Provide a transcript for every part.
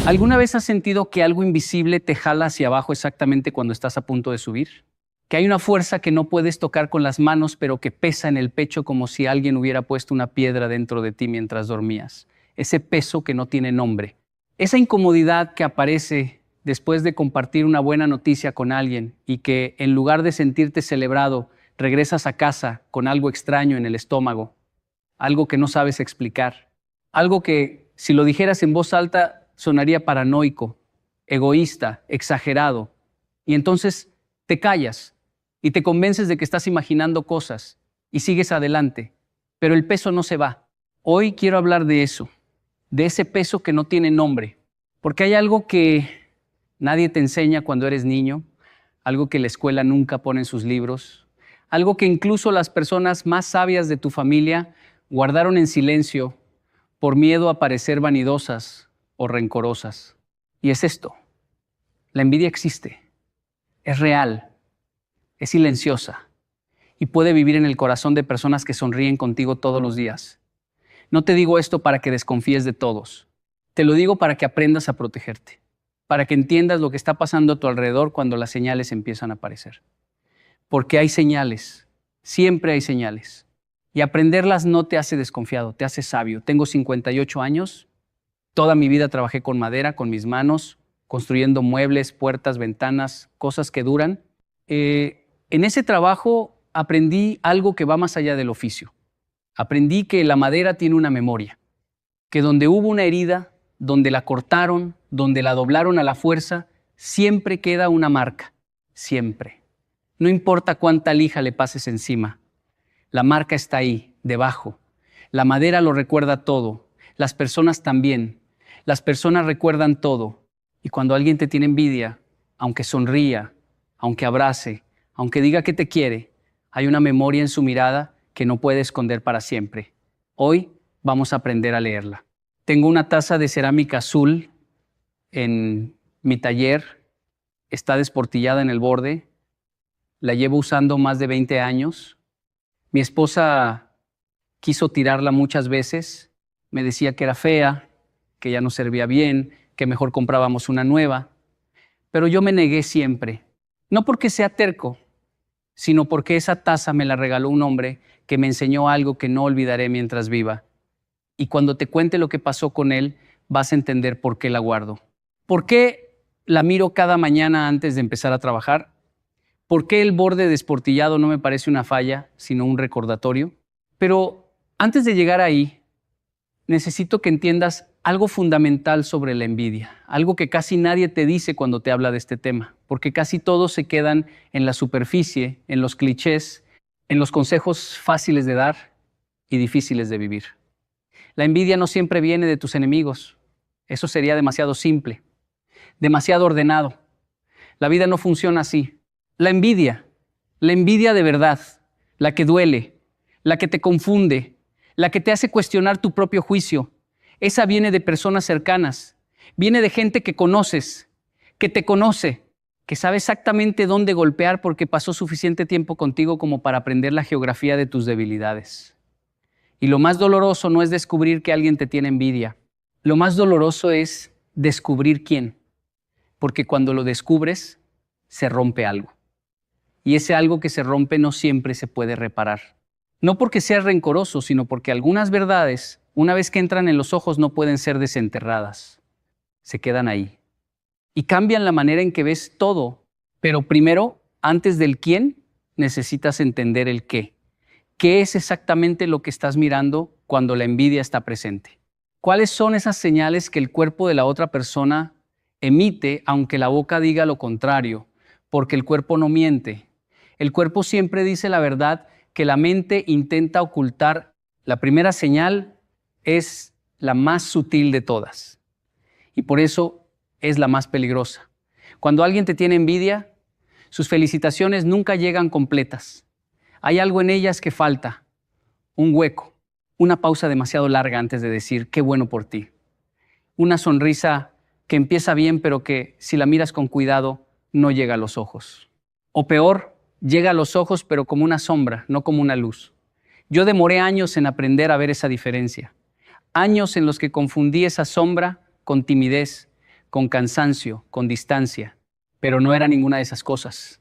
¿Alguna vez has sentido que algo invisible te jala hacia abajo exactamente cuando estás a punto de subir? Que hay una fuerza que no puedes tocar con las manos, pero que pesa en el pecho como si alguien hubiera puesto una piedra dentro de ti mientras dormías. Ese peso que no tiene nombre. Esa incomodidad que aparece después de compartir una buena noticia con alguien y que, en lugar de sentirte celebrado, regresas a casa con algo extraño en el estómago, algo que no sabes explicar, algo que, si lo dijeras en voz alta, sonaría paranoico, egoísta, exagerado. Y entonces te callas y te convences de que estás imaginando cosas y sigues adelante, pero el peso no se va. Hoy quiero hablar de eso, de ese peso que no tiene nombre, porque hay algo que nadie te enseña cuando eres niño, algo que la escuela nunca pone en sus libros, algo que incluso las personas más sabias de tu familia guardaron en silencio por miedo a parecer vanidosas o rencorosas. Y es esto: la envidia existe, es real, es silenciosa y puede vivir en el corazón de personas que sonríen contigo todos los días. No te digo esto para que desconfíes de todos, te lo digo para que aprendas a protegerte, para que entiendas lo que está pasando a tu alrededor cuando las señales empiezan a aparecer. Porque hay señales, siempre hay señales. Y aprenderlas no te hace desconfiado, te hace sabio. Tengo 58 años, toda mi vida trabajé con madera, con mis manos, construyendo muebles, puertas, ventanas, cosas que duran. En ese trabajo aprendí algo que va más allá del oficio. Aprendí que la madera tiene una memoria, que donde hubo una herida, donde la cortaron, donde la doblaron a la fuerza, siempre queda una marca, siempre. No importa cuánta lija le pases encima, la marca está ahí, debajo. La madera lo recuerda todo, las personas también. Las personas recuerdan todo. Y cuando alguien te tiene envidia, aunque sonría, aunque abrace, aunque diga que te quiere, hay una memoria en su mirada que no puede esconder para siempre. Hoy vamos a aprender a leerla. Tengo una taza de cerámica azul en mi taller, está desportillada en el borde, la llevo usando más de 20 años. Mi esposa quiso tirarla muchas veces, me decía que era fea, que ya no servía bien, que mejor comprábamos una nueva, pero yo me negué siempre, no porque sea terco, sino porque esa taza me la regaló un hombre que me enseñó algo que no olvidaré mientras viva. Y cuando te cuente lo que pasó con él, vas a entender por qué la guardo. ¿Por qué la miro cada mañana antes de empezar a trabajar? ¿Por qué el borde desportillado no me parece una falla, sino un recordatorio? Pero antes de llegar ahí, necesito que entiendas algo fundamental sobre la envidia, algo que casi nadie te dice cuando te habla de este tema, porque casi todos se quedan en la superficie, en los clichés, en los consejos fáciles de dar y difíciles de vivir. La envidia no siempre viene de tus enemigos. Eso sería demasiado simple, demasiado ordenado. La vida no funciona así. La envidia de verdad, la que duele, la que te confunde, la que te hace cuestionar tu propio juicio, esa viene de personas cercanas, viene de gente que conoces, que te conoce, que sabe exactamente dónde golpear porque pasó suficiente tiempo contigo como para aprender la geografía de tus debilidades. Y lo más doloroso no es descubrir que alguien te tiene envidia, lo más doloroso es descubrir quién, porque cuando lo descubres, se rompe algo. Y ese algo que se rompe no siempre se puede reparar. No porque seas rencoroso, sino porque algunas verdades, una vez que entran en los ojos, no pueden ser desenterradas. Se quedan ahí. Y cambian la manera en que ves todo. Pero primero, antes del quién, necesitas entender el qué. ¿Qué es exactamente lo que estás mirando cuando la envidia está presente? ¿Cuáles son esas señales que el cuerpo de la otra persona emite, aunque la boca diga lo contrario? Porque el cuerpo no miente. El cuerpo siempre dice la verdad que la mente intenta ocultar. La primera señal es la más sutil de todas y por eso es la más peligrosa. Cuando alguien te tiene envidia, sus felicitaciones nunca llegan completas. Hay algo en ellas que falta, un hueco, una pausa demasiado larga antes de decir qué bueno por ti. Una sonrisa que empieza bien pero que si la miras con cuidado no llega a los ojos. O peor, llega a los ojos pero como una sombra, no como una luz. Yo demoré años en aprender a ver esa diferencia. Años en los que confundí esa sombra con timidez, con cansancio, con distancia, pero no era ninguna de esas cosas.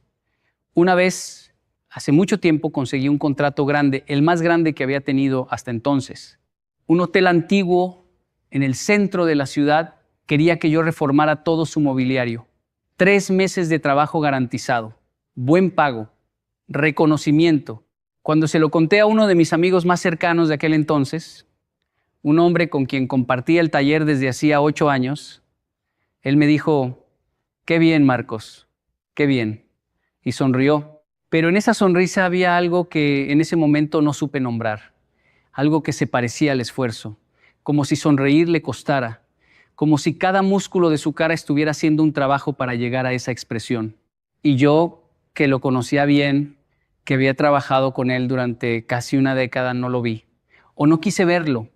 Una vez, hace mucho tiempo, conseguí un contrato grande, el más grande que había tenido hasta entonces. Un hotel antiguo en el centro de la ciudad quería que yo reformara todo su mobiliario. 3 meses de trabajo garantizado, buen pago, reconocimiento. Cuando se lo conté a uno de mis amigos más cercanos de aquel entonces, un hombre con quien compartía el taller desde hacía 8 años, él me dijo, «Qué bien, Marcos, qué bien», y sonrió. Pero en esa sonrisa había algo que en ese momento no supe nombrar, algo que se parecía al esfuerzo, como si sonreír le costara, como si cada músculo de su cara estuviera haciendo un trabajo para llegar a esa expresión. Y yo, que lo conocía bien, que había trabajado con él durante casi una década, no lo vi. O no quise verlo,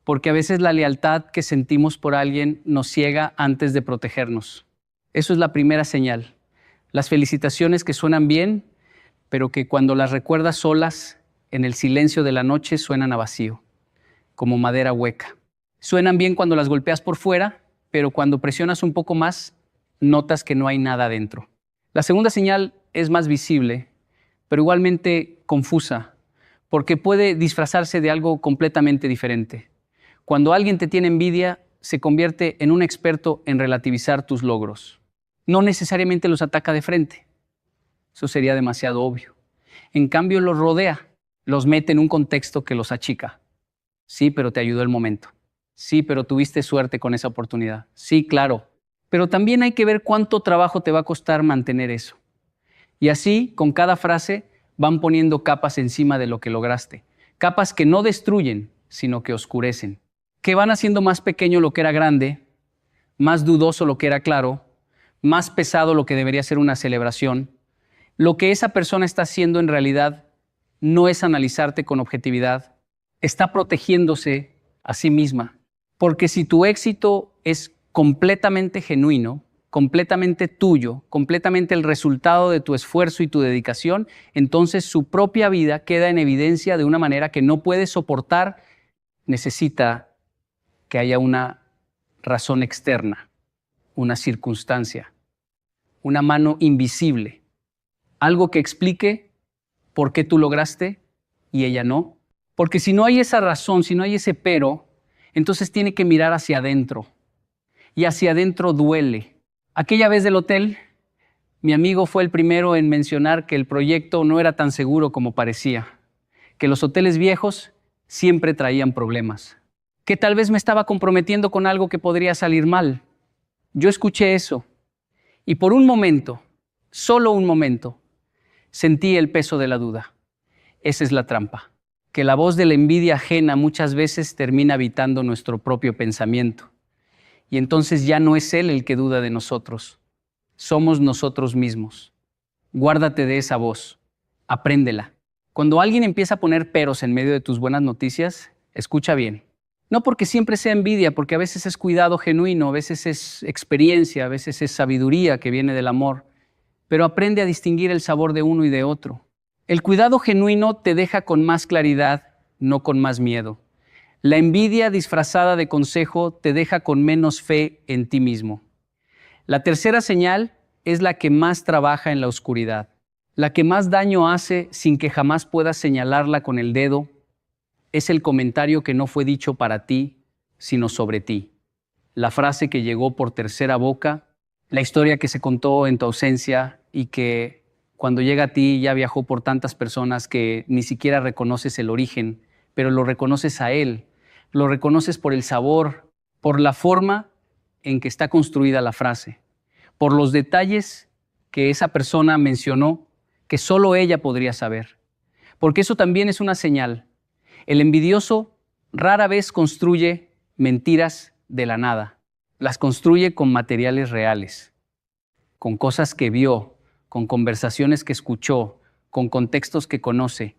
porque a veces la lealtad que sentimos por alguien nos ciega antes de protegernos. Eso es la primera señal. Las felicitaciones que suenan bien, pero que cuando las recuerdas solas, en el silencio de la noche, suenan a vacío, como madera hueca. Suenan bien cuando las golpeas por fuera, pero cuando presionas un poco más, notas que no hay nada dentro. La segunda señal es más visible, pero igualmente confusa, porque puede disfrazarse de algo completamente diferente. Cuando alguien te tiene envidia, se convierte en un experto en relativizar tus logros. No necesariamente los ataca de frente. Eso sería demasiado obvio. En cambio, los rodea, los mete en un contexto que los achica. Sí, pero te ayudó el momento. Sí, pero tuviste suerte con esa oportunidad. Sí, claro. Pero también hay que ver cuánto trabajo te va a costar mantener eso. Y así, con cada frase, van poniendo capas encima de lo que lograste. Capas que no destruyen, sino que oscurecen. Que van haciendo más pequeño lo que era grande, más dudoso lo que era claro, más pesado lo que debería ser una celebración. Lo que esa persona está haciendo en realidad no es analizarte con objetividad, está protegiéndose a sí misma. Porque si tu éxito es completamente genuino, completamente tuyo, completamente el resultado de tu esfuerzo y tu dedicación, entonces su propia vida queda en evidencia de una manera que no puede soportar. Necesita que haya una razón externa, una circunstancia, una mano invisible, algo que explique por qué tú lograste y ella no. Porque si no hay esa razón, si no hay ese pero, entonces tiene que mirar hacia adentro. Y hacia adentro duele. Aquella vez del hotel, mi amigo fue el primero en mencionar que el proyecto no era tan seguro como parecía, que los hoteles viejos siempre traían problemas, que tal vez me estaba comprometiendo con algo que podría salir mal. Yo escuché eso y por un momento, solo un momento, sentí el peso de la duda. Esa es la trampa, que la voz de la envidia ajena muchas veces termina habitando nuestro propio pensamiento. Y entonces ya no es él el que duda de nosotros, somos nosotros mismos. Guárdate de esa voz, apréndela. Cuando alguien empieza a poner peros en medio de tus buenas noticias, escucha bien. No porque siempre sea envidia, porque a veces es cuidado genuino, a veces es experiencia, a veces es sabiduría que viene del amor, pero aprende a distinguir el sabor de uno y de otro. El cuidado genuino te deja con más claridad, no con más miedo. La envidia disfrazada de consejo te deja con menos fe en ti mismo. La tercera señal es la que más trabaja en la oscuridad, la que más daño hace sin que jamás puedas señalarla con el dedo. Es el comentario que no fue dicho para ti, sino sobre ti. La frase que llegó por tercera boca, la historia que se contó en tu ausencia y que cuando llega a ti ya viajó por tantas personas que ni siquiera reconoces el origen, pero lo reconoces a él. Lo reconoces por el sabor, por la forma en que está construida la frase, por los detalles que esa persona mencionó que solo ella podría saber. Porque eso también es una señal. El envidioso rara vez construye mentiras de la nada. Las construye con materiales reales, con cosas que vio, con conversaciones que escuchó, con contextos que conoce.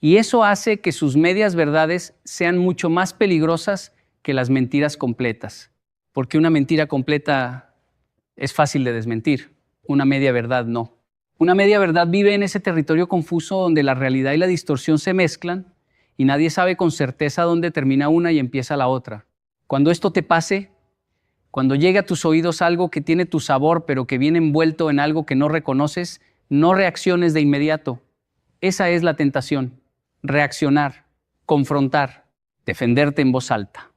Y eso hace que sus medias verdades sean mucho más peligrosas que las mentiras completas. Porque una mentira completa es fácil de desmentir, una media verdad no. Una media verdad vive en ese territorio confuso donde la realidad y la distorsión se mezclan y nadie sabe con certeza dónde termina una y empieza la otra. Cuando esto te pase, Cuando llega a tus oídos algo que tiene tu sabor, pero que viene envuelto en algo que no reconoces, no reacciones de inmediato. Esa es la tentación. Reaccionar, confrontar, defenderte en voz alta.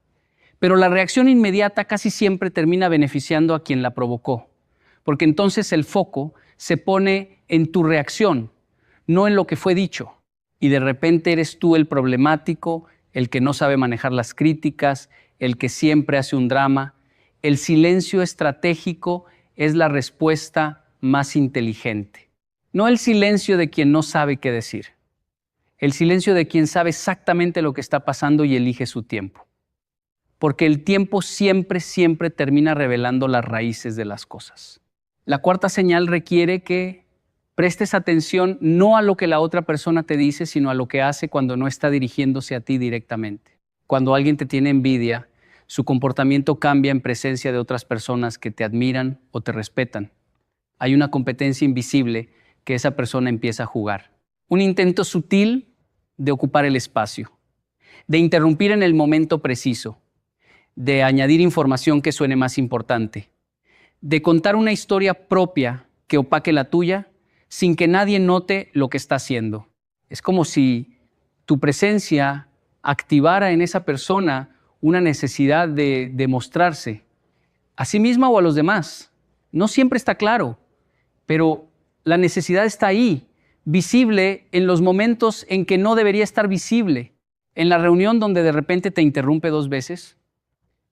Pero la reacción inmediata casi siempre termina beneficiando a quien la provocó, porque entonces el foco se pone en tu reacción, no en lo que fue dicho. Y de repente eres tú el problemático, el que no sabe manejar las críticas, el que siempre hace un drama. El silencio estratégico es la respuesta más inteligente. No el silencio de quien no sabe qué decir. El silencio de quien sabe exactamente lo que está pasando y elige su tiempo. Porque el tiempo siempre termina revelando las raíces de las cosas. La cuarta señal requiere que prestes atención no a lo que la otra persona te dice, sino a lo que hace cuando no está dirigiéndose a ti directamente. Cuando alguien te tiene envidia, su comportamiento cambia en presencia de otras personas que te admiran o te respetan. Hay una competencia invisible que esa persona empieza a jugar. Un intento sutil de ocupar el espacio, de interrumpir en el momento preciso, de añadir información que suene más importante, de contar una historia propia que opaque la tuya sin que nadie note lo que está haciendo. Es como si tu presencia activara en esa persona una necesidad de demostrarse a sí misma o a los demás. No siempre está claro, pero la necesidad está ahí, visible en los momentos en que no debería estar visible. En la reunión donde de repente te interrumpe 2 veces,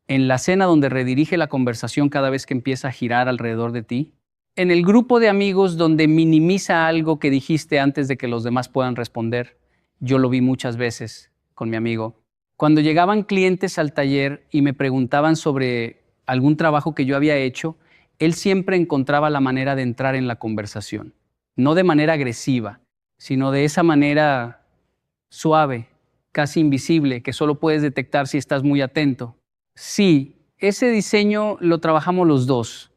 en la cena donde redirige la conversación cada vez que empieza a girar alrededor de ti, en el grupo de amigos donde minimiza algo que dijiste antes de que los demás puedan responder. Yo lo vi muchas veces con mi amigo. Cuando llegaban clientes al taller y me preguntaban sobre algún trabajo que yo había hecho, él siempre encontraba la manera de entrar en la conversación. No de manera agresiva, sino de esa manera suave, casi invisible, que solo puedes detectar si estás muy atento. Sí, ese diseño lo trabajamos los dos.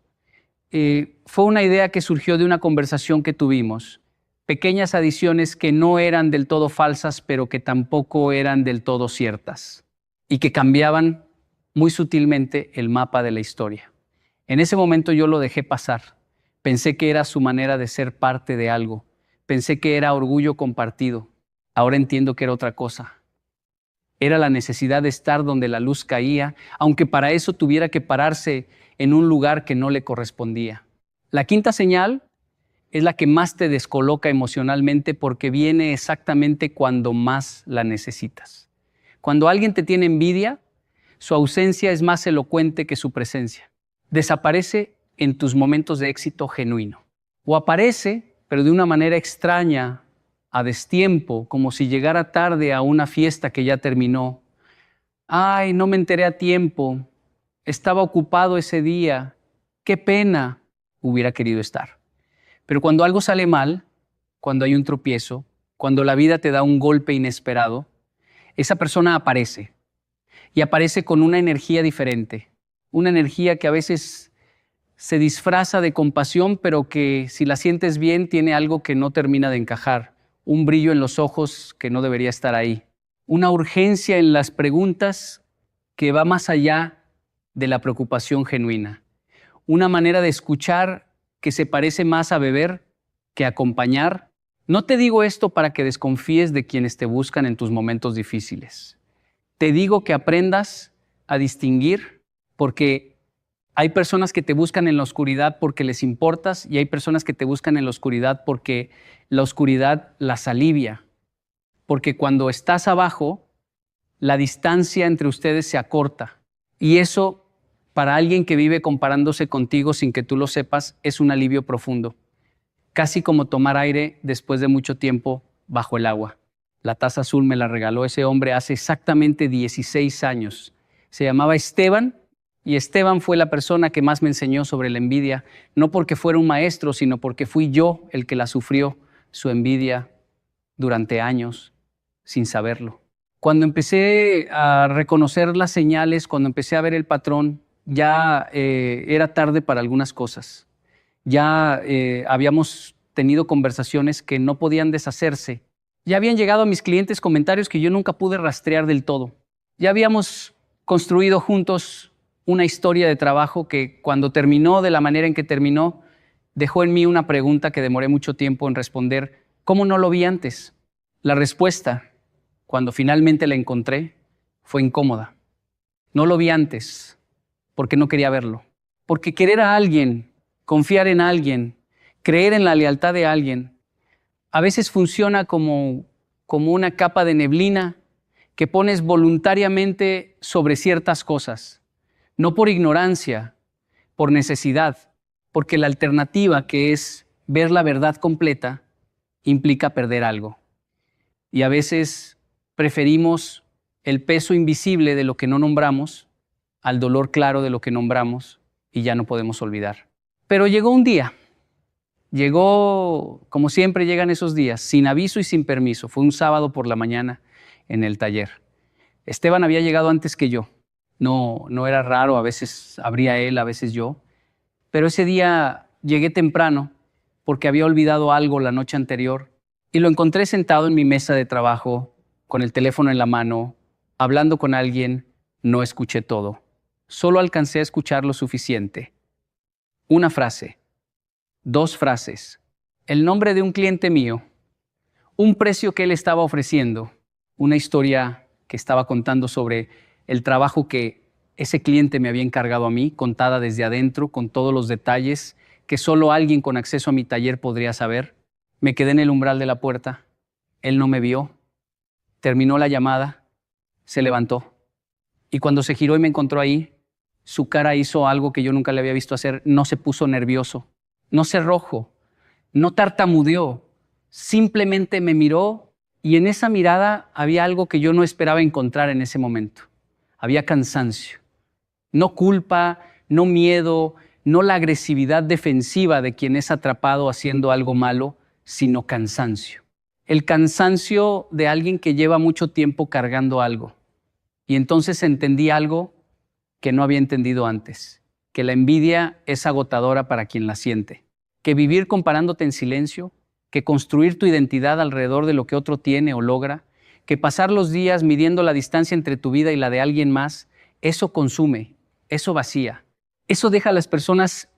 Fue una idea que surgió de una conversación que tuvimos. Pequeñas adiciones que no eran del todo falsas, pero que tampoco eran del todo ciertas. Y que cambiaban muy sutilmente el mapa de la historia. En ese momento yo lo dejé pasar. Pensé que era su manera de ser parte de algo. Pensé que era orgullo compartido. Ahora entiendo que era otra cosa. Era la necesidad de estar donde la luz caía, aunque para eso tuviera que pararse en un lugar que no le correspondía. La quinta señal es la que más te descoloca emocionalmente porque viene exactamente cuando más la necesitas. Cuando alguien te tiene envidia, su ausencia es más elocuente que su presencia. Desaparece en tus momentos de éxito genuino. O aparece, pero de una manera extraña, a destiempo, como si llegara tarde a una fiesta que ya terminó. Ay, no me enteré a tiempo. Estaba ocupado ese día. Qué pena. Hubiera querido estar. Pero cuando algo sale mal, cuando hay un tropiezo, cuando la vida te da un golpe inesperado, esa persona aparece. Y aparece con una energía diferente. Una energía que a veces se disfraza de compasión, pero que si la sientes bien tiene algo que no termina de encajar. Un brillo en los ojos que no debería estar ahí. Una urgencia en las preguntas que va más allá de la preocupación genuina. Una manera de escuchar que se parece más a beber que a acompañar. No te digo esto para que desconfíes de quienes te buscan en tus momentos difíciles. Te digo que aprendas a distinguir, porque hay personas que te buscan en la oscuridad porque les importas y hay personas que te buscan en la oscuridad porque la oscuridad las alivia. Porque cuando estás abajo, la distancia entre ustedes se acorta. Y eso, para alguien que vive comparándose contigo sin que tú lo sepas, es un alivio profundo. Casi como tomar aire después de mucho tiempo bajo el agua. La taza azul me la regaló ese hombre hace exactamente 16 años. Se llamaba Esteban. Y Esteban fue la persona que más me enseñó sobre la envidia, no porque fuera un maestro, sino porque fui yo el que la sufrió, su envidia, durante años, sin saberlo. Cuando empecé a reconocer las señales, cuando empecé a ver el patrón, ya era tarde para algunas cosas. Ya habíamos tenido conversaciones que no podían deshacerse. Ya habían llegado a mis clientes comentarios que yo nunca pude rastrear del todo. Ya habíamos construido juntos una historia de trabajo que cuando terminó de la manera en que terminó, dejó en mí una pregunta que demoré mucho tiempo en responder. ¿Cómo no lo vi antes? La respuesta, cuando finalmente la encontré, fue incómoda. No lo vi antes porque no quería verlo. Porque querer a alguien, confiar en alguien, creer en la lealtad de alguien, a veces funciona como una capa de neblina que pones voluntariamente sobre ciertas cosas, no por ignorancia, por necesidad, porque la alternativa, que es ver la verdad completa, implica perder algo. Y a veces preferimos el peso invisible de lo que no nombramos al dolor claro de lo que nombramos y ya no podemos olvidar. Pero llegó un día. Llegó, como siempre llegan esos días, sin aviso y sin permiso. Fue un sábado por la mañana en el taller. Esteban había llegado antes que yo. No era raro, a veces abría él, a veces yo. Pero ese día llegué temprano porque había olvidado algo la noche anterior y lo encontré sentado en mi mesa de trabajo, con el teléfono en la mano, hablando con alguien. No escuché todo. Solo alcancé a escuchar lo suficiente. Una frase. 2 frases, el nombre de un cliente mío, un precio que él estaba ofreciendo, una historia que estaba contando sobre el trabajo que ese cliente me había encargado a mí, contada desde adentro, con todos los detalles que solo alguien con acceso a mi taller podría saber. Me quedé en el umbral de la puerta, él no me vio, terminó la llamada, se levantó y cuando se giró y me encontró ahí, su cara hizo algo que yo nunca le había visto hacer, no se puso nervioso. No se rojo, no tartamudeó, simplemente me miró y en esa mirada había algo que yo no esperaba encontrar en ese momento. Había cansancio, no culpa, no miedo, no la agresividad defensiva de quien es atrapado haciendo algo malo, sino cansancio. El cansancio de alguien que lleva mucho tiempo cargando algo. Y entonces entendí algo que no había entendido antes, que la envidia es agotadora para quien la siente, que vivir comparándote en silencio, que construir tu identidad alrededor de lo que otro tiene o logra, que pasar los días midiendo la distancia entre tu vida y la de alguien más, eso consume, eso vacía. Eso deja a las personas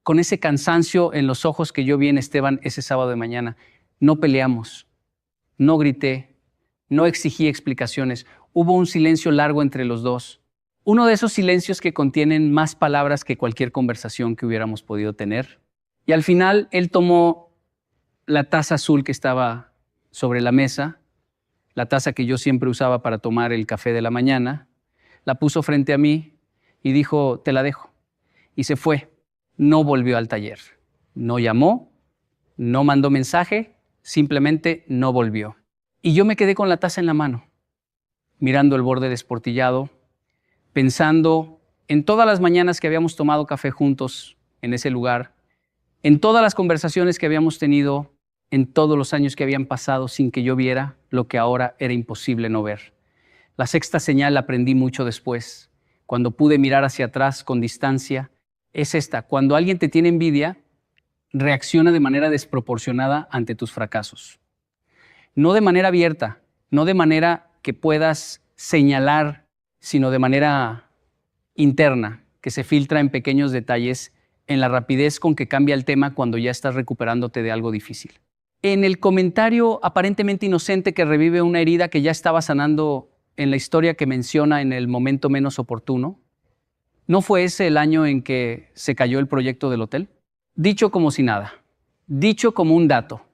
con ese cansancio en los ojos que yo vi en Esteban ese sábado de mañana. No peleamos, no grité, no exigí explicaciones. Hubo un silencio largo entre los dos. Uno de esos silencios que contienen más palabras que cualquier conversación que hubiéramos podido tener. Y al final él tomó la taza azul que estaba sobre la mesa, la taza que yo siempre usaba para tomar el café de la mañana, la puso frente a mí y dijo, te la dejo. Y se fue. No volvió al taller. No llamó, no mandó mensaje, simplemente no volvió. Y yo me quedé con la taza en la mano, mirando el borde desportillado, pensando en todas las mañanas que habíamos tomado café juntos en ese lugar, en todas las conversaciones que habíamos tenido, en todos los años que habían pasado sin que yo viera lo que ahora era imposible no ver. La sexta señal la aprendí mucho después, cuando pude mirar hacia atrás con distancia, es esta: cuando alguien te tiene envidia, reacciona de manera desproporcionada ante tus fracasos. No de manera abierta, no de manera que puedas señalar, sino de manera interna, que se filtra en pequeños detalles, en la rapidez con que cambia el tema cuando ya estás recuperándote de algo difícil. En el comentario aparentemente inocente que revive una herida que ya estaba sanando en la historia que menciona en el momento menos oportuno, ¿no fue ese el año en que se cayó el proyecto del hotel? Dicho como si nada, dicho como un dato,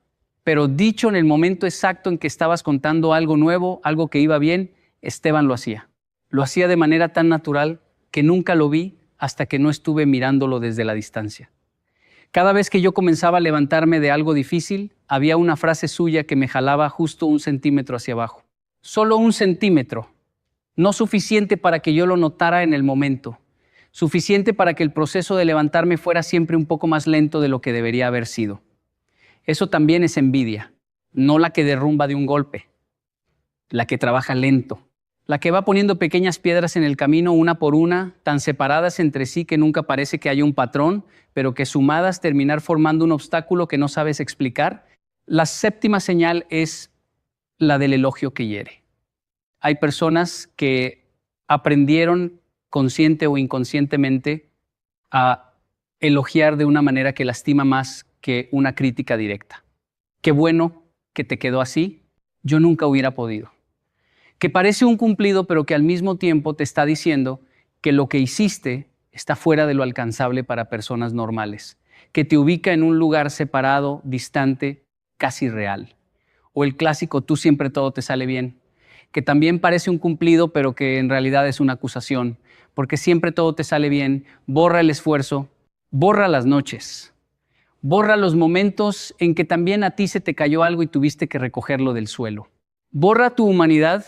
pero dicho en el momento exacto en que estabas contando algo nuevo, algo que iba bien, Esteban lo hacía. Lo hacía de manera tan natural que nunca lo vi hasta que no estuve mirándolo desde la distancia. Cada vez que yo comenzaba a levantarme de algo difícil, había una frase suya que me jalaba justo 1 centímetro hacia abajo. Solo 1 centímetro, no suficiente para que yo lo notara en el momento, suficiente para que el proceso de levantarme fuera siempre un poco más lento de lo que debería haber sido. Eso también es envidia, no la que derrumba de un golpe, la que trabaja lento, la que va poniendo pequeñas piedras en el camino una por una, tan separadas entre sí que nunca parece que haya un patrón, pero que sumadas terminar formando un obstáculo que no sabes explicar. La séptima señal es la del elogio que hiere. Hay personas que aprendieron consciente o inconscientemente, a elogiar de una manera que lastima más que una crítica directa. Qué bueno que te quedó así, yo nunca hubiera podido. Que parece un cumplido, pero que al mismo tiempo te está diciendo que lo que hiciste está fuera de lo alcanzable para personas normales, que te ubica en un lugar separado, distante, casi real. O el clásico, tú siempre todo te sale bien, que también parece un cumplido, pero que en realidad es una acusación, porque siempre todo te sale bien, borra el esfuerzo, borra las noches, borra los momentos en que también a ti se te cayó algo y tuviste que recogerlo del suelo. Borra tu humanidad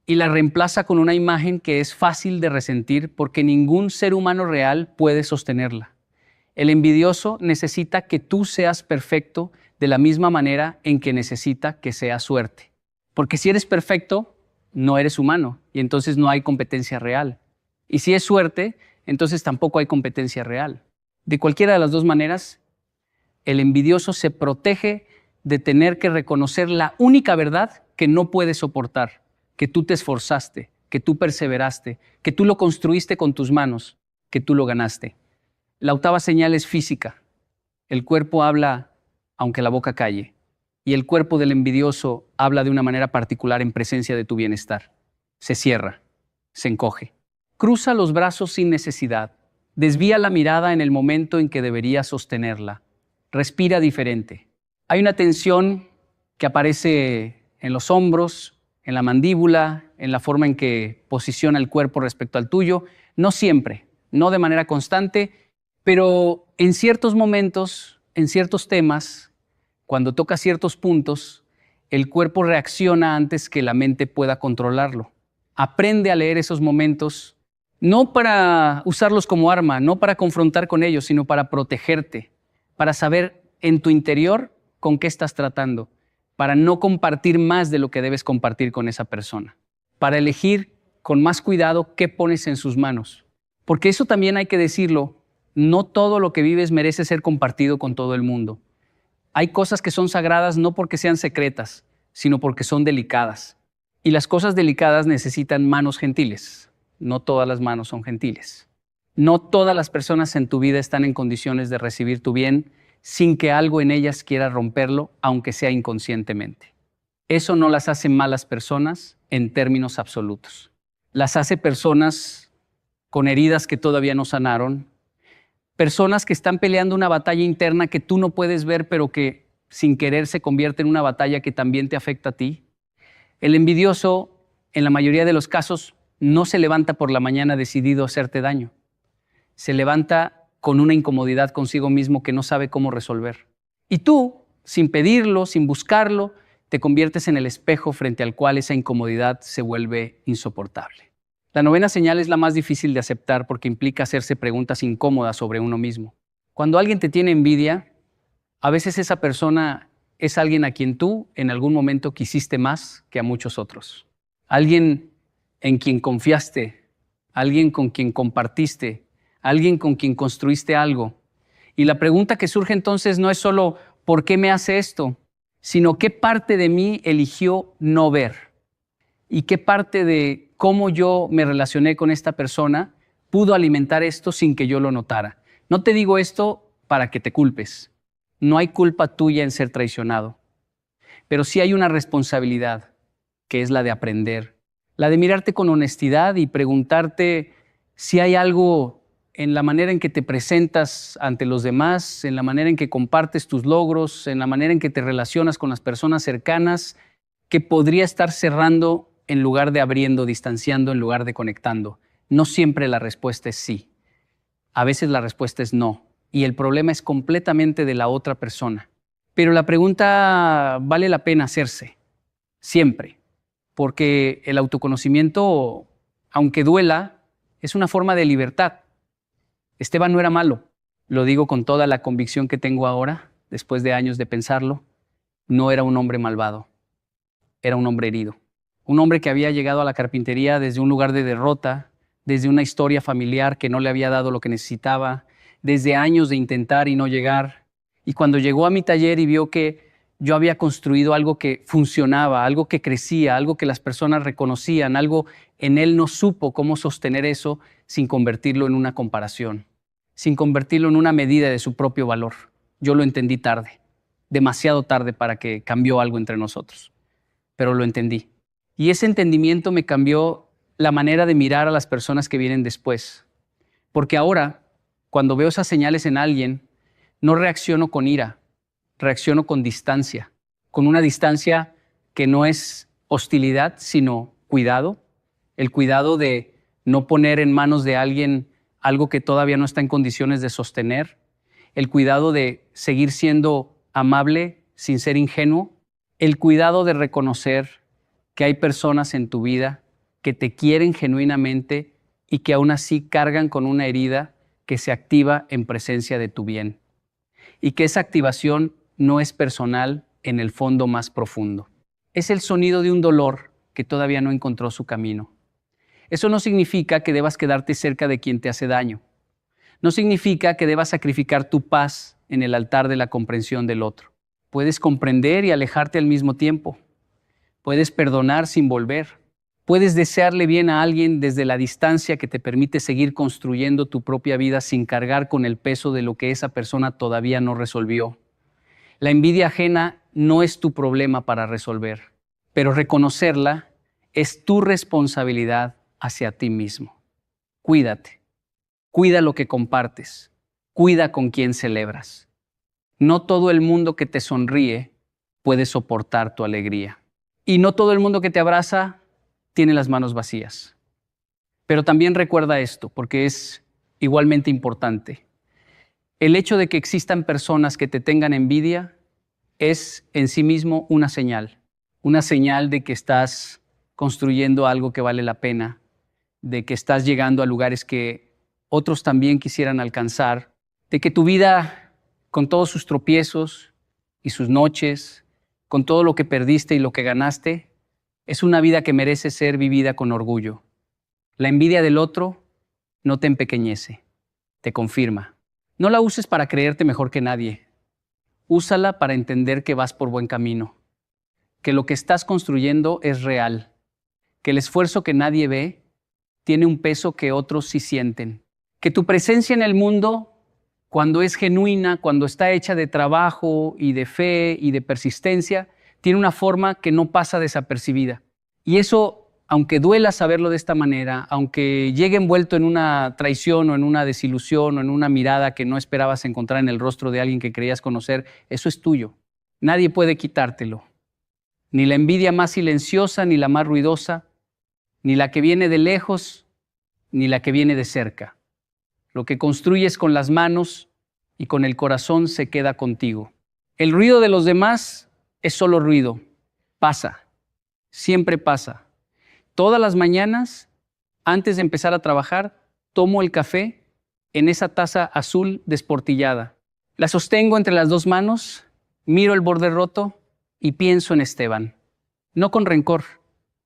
y la reemplaza con una imagen que es fácil de resentir porque ningún ser humano real puede sostenerla. El envidioso necesita que tú seas perfecto de la misma manera en que necesita que seas suerte. Porque si eres perfecto, no eres humano y entonces no hay competencia real. Y si es suerte, entonces tampoco hay competencia real. De cualquiera de las dos maneras, el envidioso se protege de tener que reconocer la única verdad que no puede soportar, que tú te esforzaste, que tú perseveraste, que tú lo construiste con tus manos, que tú lo ganaste. La octava señal es física. El cuerpo habla aunque la boca calle, y el cuerpo del envidioso habla de una manera particular en presencia de tu bienestar. Se cierra, se encoge. Cruza los brazos sin necesidad. Desvía la mirada en el momento en que debería sostenerla. Respira diferente. Hay una tensión que aparece en los hombros, en la mandíbula, en la forma en que posiciona el cuerpo respecto al tuyo. No siempre, no de manera constante, pero en ciertos momentos, en ciertos temas, cuando toca ciertos puntos, el cuerpo reacciona antes que la mente pueda controlarlo. Aprende a leer esos momentos, no para usarlos como arma, no para confrontar con ellos, sino para protegerte, para saber en tu interior con qué estás tratando, para no compartir más de lo que debes compartir con esa persona, para elegir con más cuidado qué pones en sus manos. Porque eso también hay que decirlo, no todo lo que vives merece ser compartido con todo el mundo. Hay cosas que son sagradas no porque sean secretas, sino porque son delicadas. Y las cosas delicadas necesitan manos gentiles. No todas las manos son gentiles. No todas las personas en tu vida están en condiciones de recibir tu bien sin que algo en ellas quiera romperlo, aunque sea inconscientemente. Eso no las hace malas personas en términos absolutos. Las hace personas con heridas que todavía no sanaron, personas que están peleando una batalla interna que tú no puedes ver, pero que sin querer se convierte en una batalla que también te afecta a ti. El envidioso, en la mayoría de los casos, no se levanta por la mañana decidido a hacerte daño. Se levanta con una incomodidad consigo mismo que no sabe cómo resolver. Y tú, sin pedirlo, sin buscarlo, te conviertes en el espejo frente al cual esa incomodidad se vuelve insoportable. La novena señal es la más difícil de aceptar porque implica hacerse preguntas incómodas sobre uno mismo. Cuando alguien te tiene envidia, a veces esa persona es alguien a quien tú en algún momento quisiste más que a muchos otros. Alguien en quien confiaste, alguien con quien compartiste, alguien con quien construiste algo. Y la pregunta que surge entonces no es solo ¿por qué me hace esto?, sino ¿qué parte de mí eligió no ver? ¿Y qué parte de cómo yo me relacioné con esta persona pudo alimentar esto sin que yo lo notara? No te digo esto para que te culpes. No hay culpa tuya en ser traicionado. Pero sí hay una responsabilidad, que es la de aprender. La de mirarte con honestidad y preguntarte si hay algo en la manera en que te presentas ante los demás, en la manera en que compartes tus logros, en la manera en que te relacionas con las personas cercanas, que podría estar cerrando en lugar de abriendo, distanciando en lugar de conectando. No siempre la respuesta es sí. A veces la respuesta es no. Y el problema es completamente de la otra persona. Pero la pregunta vale la pena hacerse, siempre. Porque el autoconocimiento, aunque duela, es una forma de libertad. Esteban no era malo. Lo digo con toda la convicción que tengo ahora, después de años de pensarlo. No era un hombre malvado. Era un hombre herido. Un hombre que había llegado a la carpintería desde un lugar de derrota, desde una historia familiar que no le había dado lo que necesitaba, desde años de intentar y no llegar. Y cuando llegó a mi taller y vio que yo había construido algo que funcionaba, algo que crecía, algo que las personas reconocían, algo en él no supo cómo sostener eso, sin convertirlo en una comparación, sin convertirlo en una medida de su propio valor. Yo lo entendí tarde, demasiado tarde para que cambió algo entre nosotros, pero lo entendí. Y ese entendimiento me cambió la manera de mirar a las personas que vienen después. Porque ahora, cuando veo esas señales en alguien, no reacciono con ira, reacciono con distancia, con una distancia que no es hostilidad, sino cuidado, el cuidado de no poner en manos de alguien algo que todavía no está en condiciones de sostener, el cuidado de seguir siendo amable sin ser ingenuo, el cuidado de reconocer que hay personas en tu vida que te quieren genuinamente y que aún así cargan con una herida que se activa en presencia de tu bien. Y que esa activación no es personal en el fondo más profundo. Es el sonido de un dolor que todavía no encontró su camino. Eso no significa que debas quedarte cerca de quien te hace daño. No significa que debas sacrificar tu paz en el altar de la comprensión del otro. Puedes comprender y alejarte al mismo tiempo. Puedes perdonar sin volver. Puedes desearle bien a alguien desde la distancia que te permite seguir construyendo tu propia vida sin cargar con el peso de lo que esa persona todavía no resolvió. La envidia ajena no es tu problema para resolver, pero reconocerla es tu responsabilidad hacia ti mismo. Cuídate, cuida lo que compartes, cuida con quien celebras. No todo el mundo que te sonríe puede soportar tu alegría. Y no todo el mundo que te abraza tiene las manos vacías. Pero también recuerda esto, porque es igualmente importante. El hecho de que existan personas que te tengan envidia es en sí mismo una señal de que estás construyendo algo que vale la pena, de que estás llegando a lugares que otros también quisieran alcanzar, de que tu vida, con todos sus tropiezos y sus noches, con todo lo que perdiste y lo que ganaste, es una vida que merece ser vivida con orgullo. La envidia del otro no te empequeñece, te confirma. No la uses para creerte mejor que nadie. Úsala para entender que vas por buen camino, que lo que estás construyendo es real, que el esfuerzo que nadie ve tiene un peso que otros sí sienten, que tu presencia en el mundo, cuando es genuina, cuando está hecha de trabajo y de fe y de persistencia, tiene una forma que no pasa desapercibida. Y eso, aunque duela saberlo de esta manera, aunque llegue envuelto en una traición o en una desilusión o en una mirada que no esperabas encontrar en el rostro de alguien que creías conocer, eso es tuyo. Nadie puede quitártelo. Ni la envidia más silenciosa, ni la más ruidosa, ni la que viene de lejos, ni la que viene de cerca. Lo que construyes con las manos y con el corazón se queda contigo. El ruido de los demás es solo ruido. Pasa. Siempre pasa. Todas las mañanas, antes de empezar a trabajar, tomo el café en esa taza azul desportillada. La sostengo entre las dos manos, miro el borde roto y pienso en Esteban. No con rencor,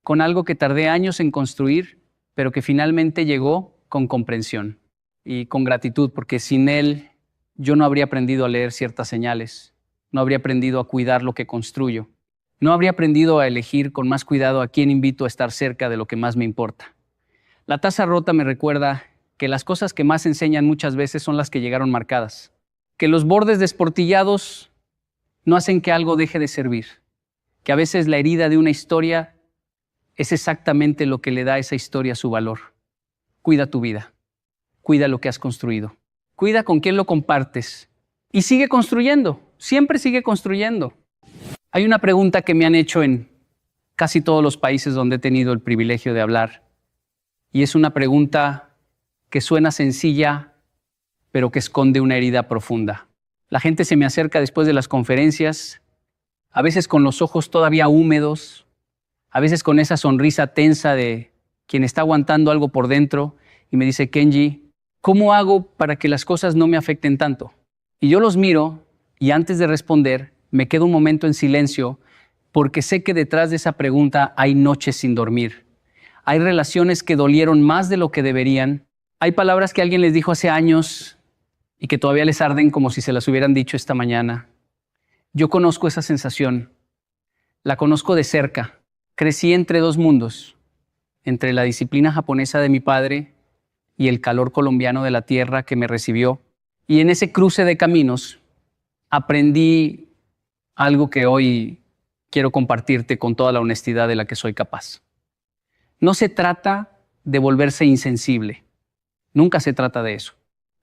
con algo que tardé años en construir, pero que finalmente llegó con comprensión y con gratitud, porque sin él yo no habría aprendido a leer ciertas señales, no habría aprendido a cuidar lo que construyo, no habría aprendido a elegir con más cuidado a quién invito a estar cerca de lo que más me importa. La taza rota me recuerda que las cosas que más enseñan muchas veces son las que llegaron marcadas, que los bordes desportillados no hacen que algo deje de servir, que a veces la herida de una historia es exactamente lo que le da a esa historia su valor. Cuida tu vida, cuida lo que has construido, cuida con quién lo compartes y sigue construyendo, siempre sigue construyendo. Hay una pregunta que me han hecho en casi todos los países donde he tenido el privilegio de hablar, y es una pregunta que suena sencilla, pero que esconde una herida profunda. La gente se me acerca después de las conferencias, a veces con los ojos todavía húmedos, a veces con esa sonrisa tensa de quien está aguantando algo por dentro, y me dice: Kenji, ¿cómo hago para que las cosas no me afecten tanto? Y yo los miro, y antes de responder, me quedo un momento en silencio, porque sé que detrás de esa pregunta hay noches sin dormir. Hay relaciones que dolieron más de lo que deberían. Hay palabras que alguien les dijo hace años y que todavía les arden como si se las hubieran dicho esta mañana. Yo conozco esa sensación. La conozco de cerca. Crecí entre dos mundos, entre la disciplina japonesa de mi padre y el calor colombiano de la tierra que me recibió. Y en ese cruce de caminos aprendí algo que hoy quiero compartirte con toda la honestidad de la que soy capaz. No se trata de volverse insensible. Nunca se trata de eso.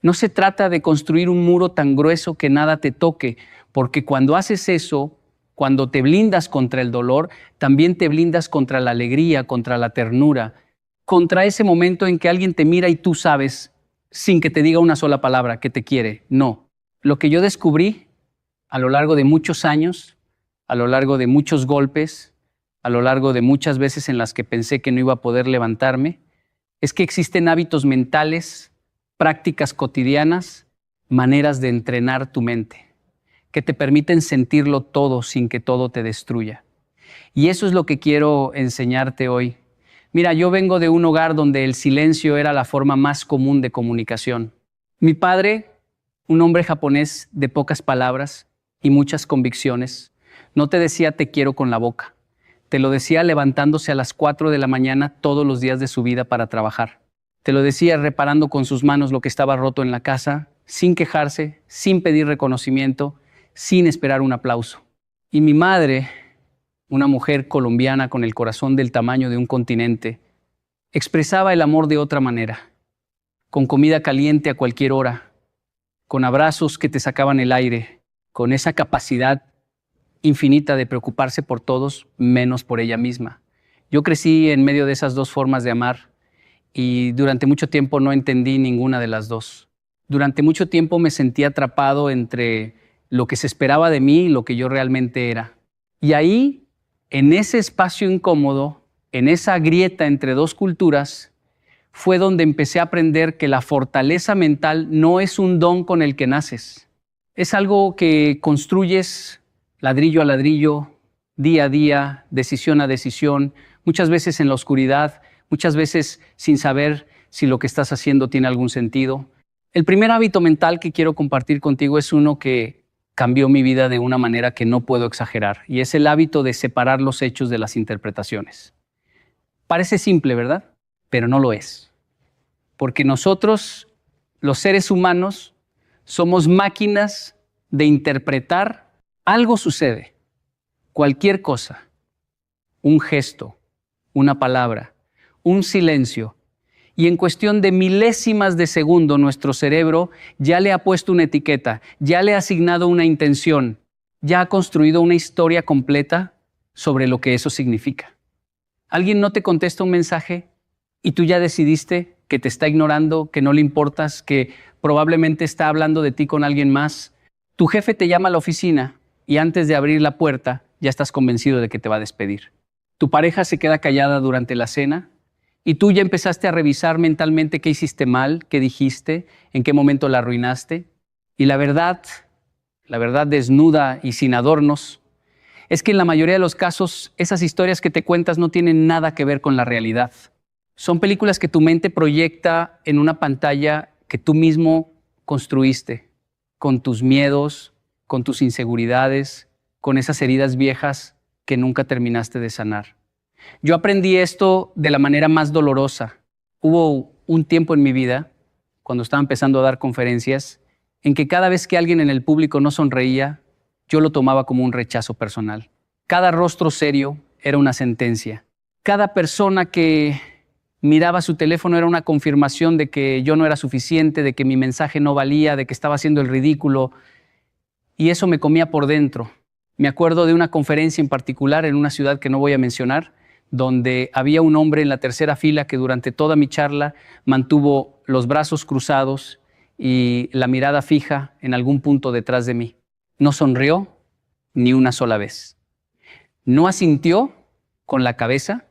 No se trata de construir un muro tan grueso que nada te toque, porque cuando haces eso, cuando te blindas contra el dolor, también te blindas contra la alegría, contra la ternura, contra ese momento en que alguien te mira y tú sabes, sin que te diga una sola palabra, que te quiere. No. Lo que yo descubrí a lo largo de muchos años, a lo largo de muchos golpes, a lo largo de muchas veces en las que pensé que no iba a poder levantarme, es que existen hábitos mentales, prácticas cotidianas, maneras de entrenar tu mente, que te permiten sentirlo todo sin que todo te destruya. Y eso es lo que quiero enseñarte hoy. Mira, yo vengo de un hogar donde el silencio era la forma más común de comunicación. Mi padre, un hombre japonés de pocas palabras y muchas convicciones, no te decía te quiero con la boca. Te lo decía levantándose a las 4 de la mañana todos los días de su vida para trabajar. Te lo decía reparando con sus manos lo que estaba roto en la casa, sin quejarse, sin pedir reconocimiento, sin esperar un aplauso. Y mi madre, una mujer colombiana con el corazón del tamaño de un continente, expresaba el amor de otra manera, con comida caliente a cualquier hora, con abrazos que te sacaban el aire, con esa capacidad infinita de preocuparse por todos, menos por ella misma. Yo crecí en medio de esas dos formas de amar y durante mucho tiempo no entendí ninguna de las dos. Durante mucho tiempo me sentí atrapado entre lo que se esperaba de mí y lo que yo realmente era. Y ahí, en ese espacio incómodo, en esa grieta entre dos culturas, fue donde empecé a aprender que la fortaleza mental no es un don con el que naces. Es algo que construyes ladrillo a ladrillo, día a día, decisión a decisión, muchas veces en la oscuridad, muchas veces sin saber si lo que estás haciendo tiene algún sentido. El primer hábito mental que quiero compartir contigo es uno que cambió mi vida de una manera que no puedo exagerar, y es el hábito de separar los hechos de las interpretaciones. Parece simple, ¿verdad? Pero no lo es. Porque nosotros, los seres humanos, somos máquinas de interpretar. Algo sucede, cualquier cosa, un gesto, una palabra, un silencio, y en cuestión de milésimas de segundo nuestro cerebro ya le ha puesto una etiqueta, ya le ha asignado una intención, ya ha construido una historia completa sobre lo que eso significa. Alguien no te contesta un mensaje y tú ya decidiste que te está ignorando, que no le importas, que probablemente está hablando de ti con alguien más. Tu jefe te llama a la oficina y antes de abrir la puerta ya estás convencido de que te va a despedir. Tu pareja se queda callada durante la cena y tú ya empezaste a revisar mentalmente qué hiciste mal, qué dijiste, en qué momento la arruinaste. Y la verdad desnuda y sin adornos, es que en la mayoría de los casos esas historias que te cuentas no tienen nada que ver con la realidad. Son películas que tu mente proyecta en una pantalla que tú mismo construiste, con tus miedos, con tus inseguridades, con esas heridas viejas que nunca terminaste de sanar. Yo aprendí esto de la manera más dolorosa. Hubo un tiempo en mi vida, cuando estaba empezando a dar conferencias, en que cada vez que alguien en el público no sonreía, yo lo tomaba como un rechazo personal. Cada rostro serio era una sentencia. Cada persona que miraba su teléfono era una confirmación de que yo no era suficiente, de que mi mensaje no valía, de que estaba haciendo el ridículo. Y eso me comía por dentro. Me acuerdo de una conferencia en particular en una ciudad que no voy a mencionar, donde había un hombre en la tercera fila que durante toda mi charla mantuvo los brazos cruzados y la mirada fija en algún punto detrás de mí. No sonrió ni una sola vez. No asintió con la cabeza,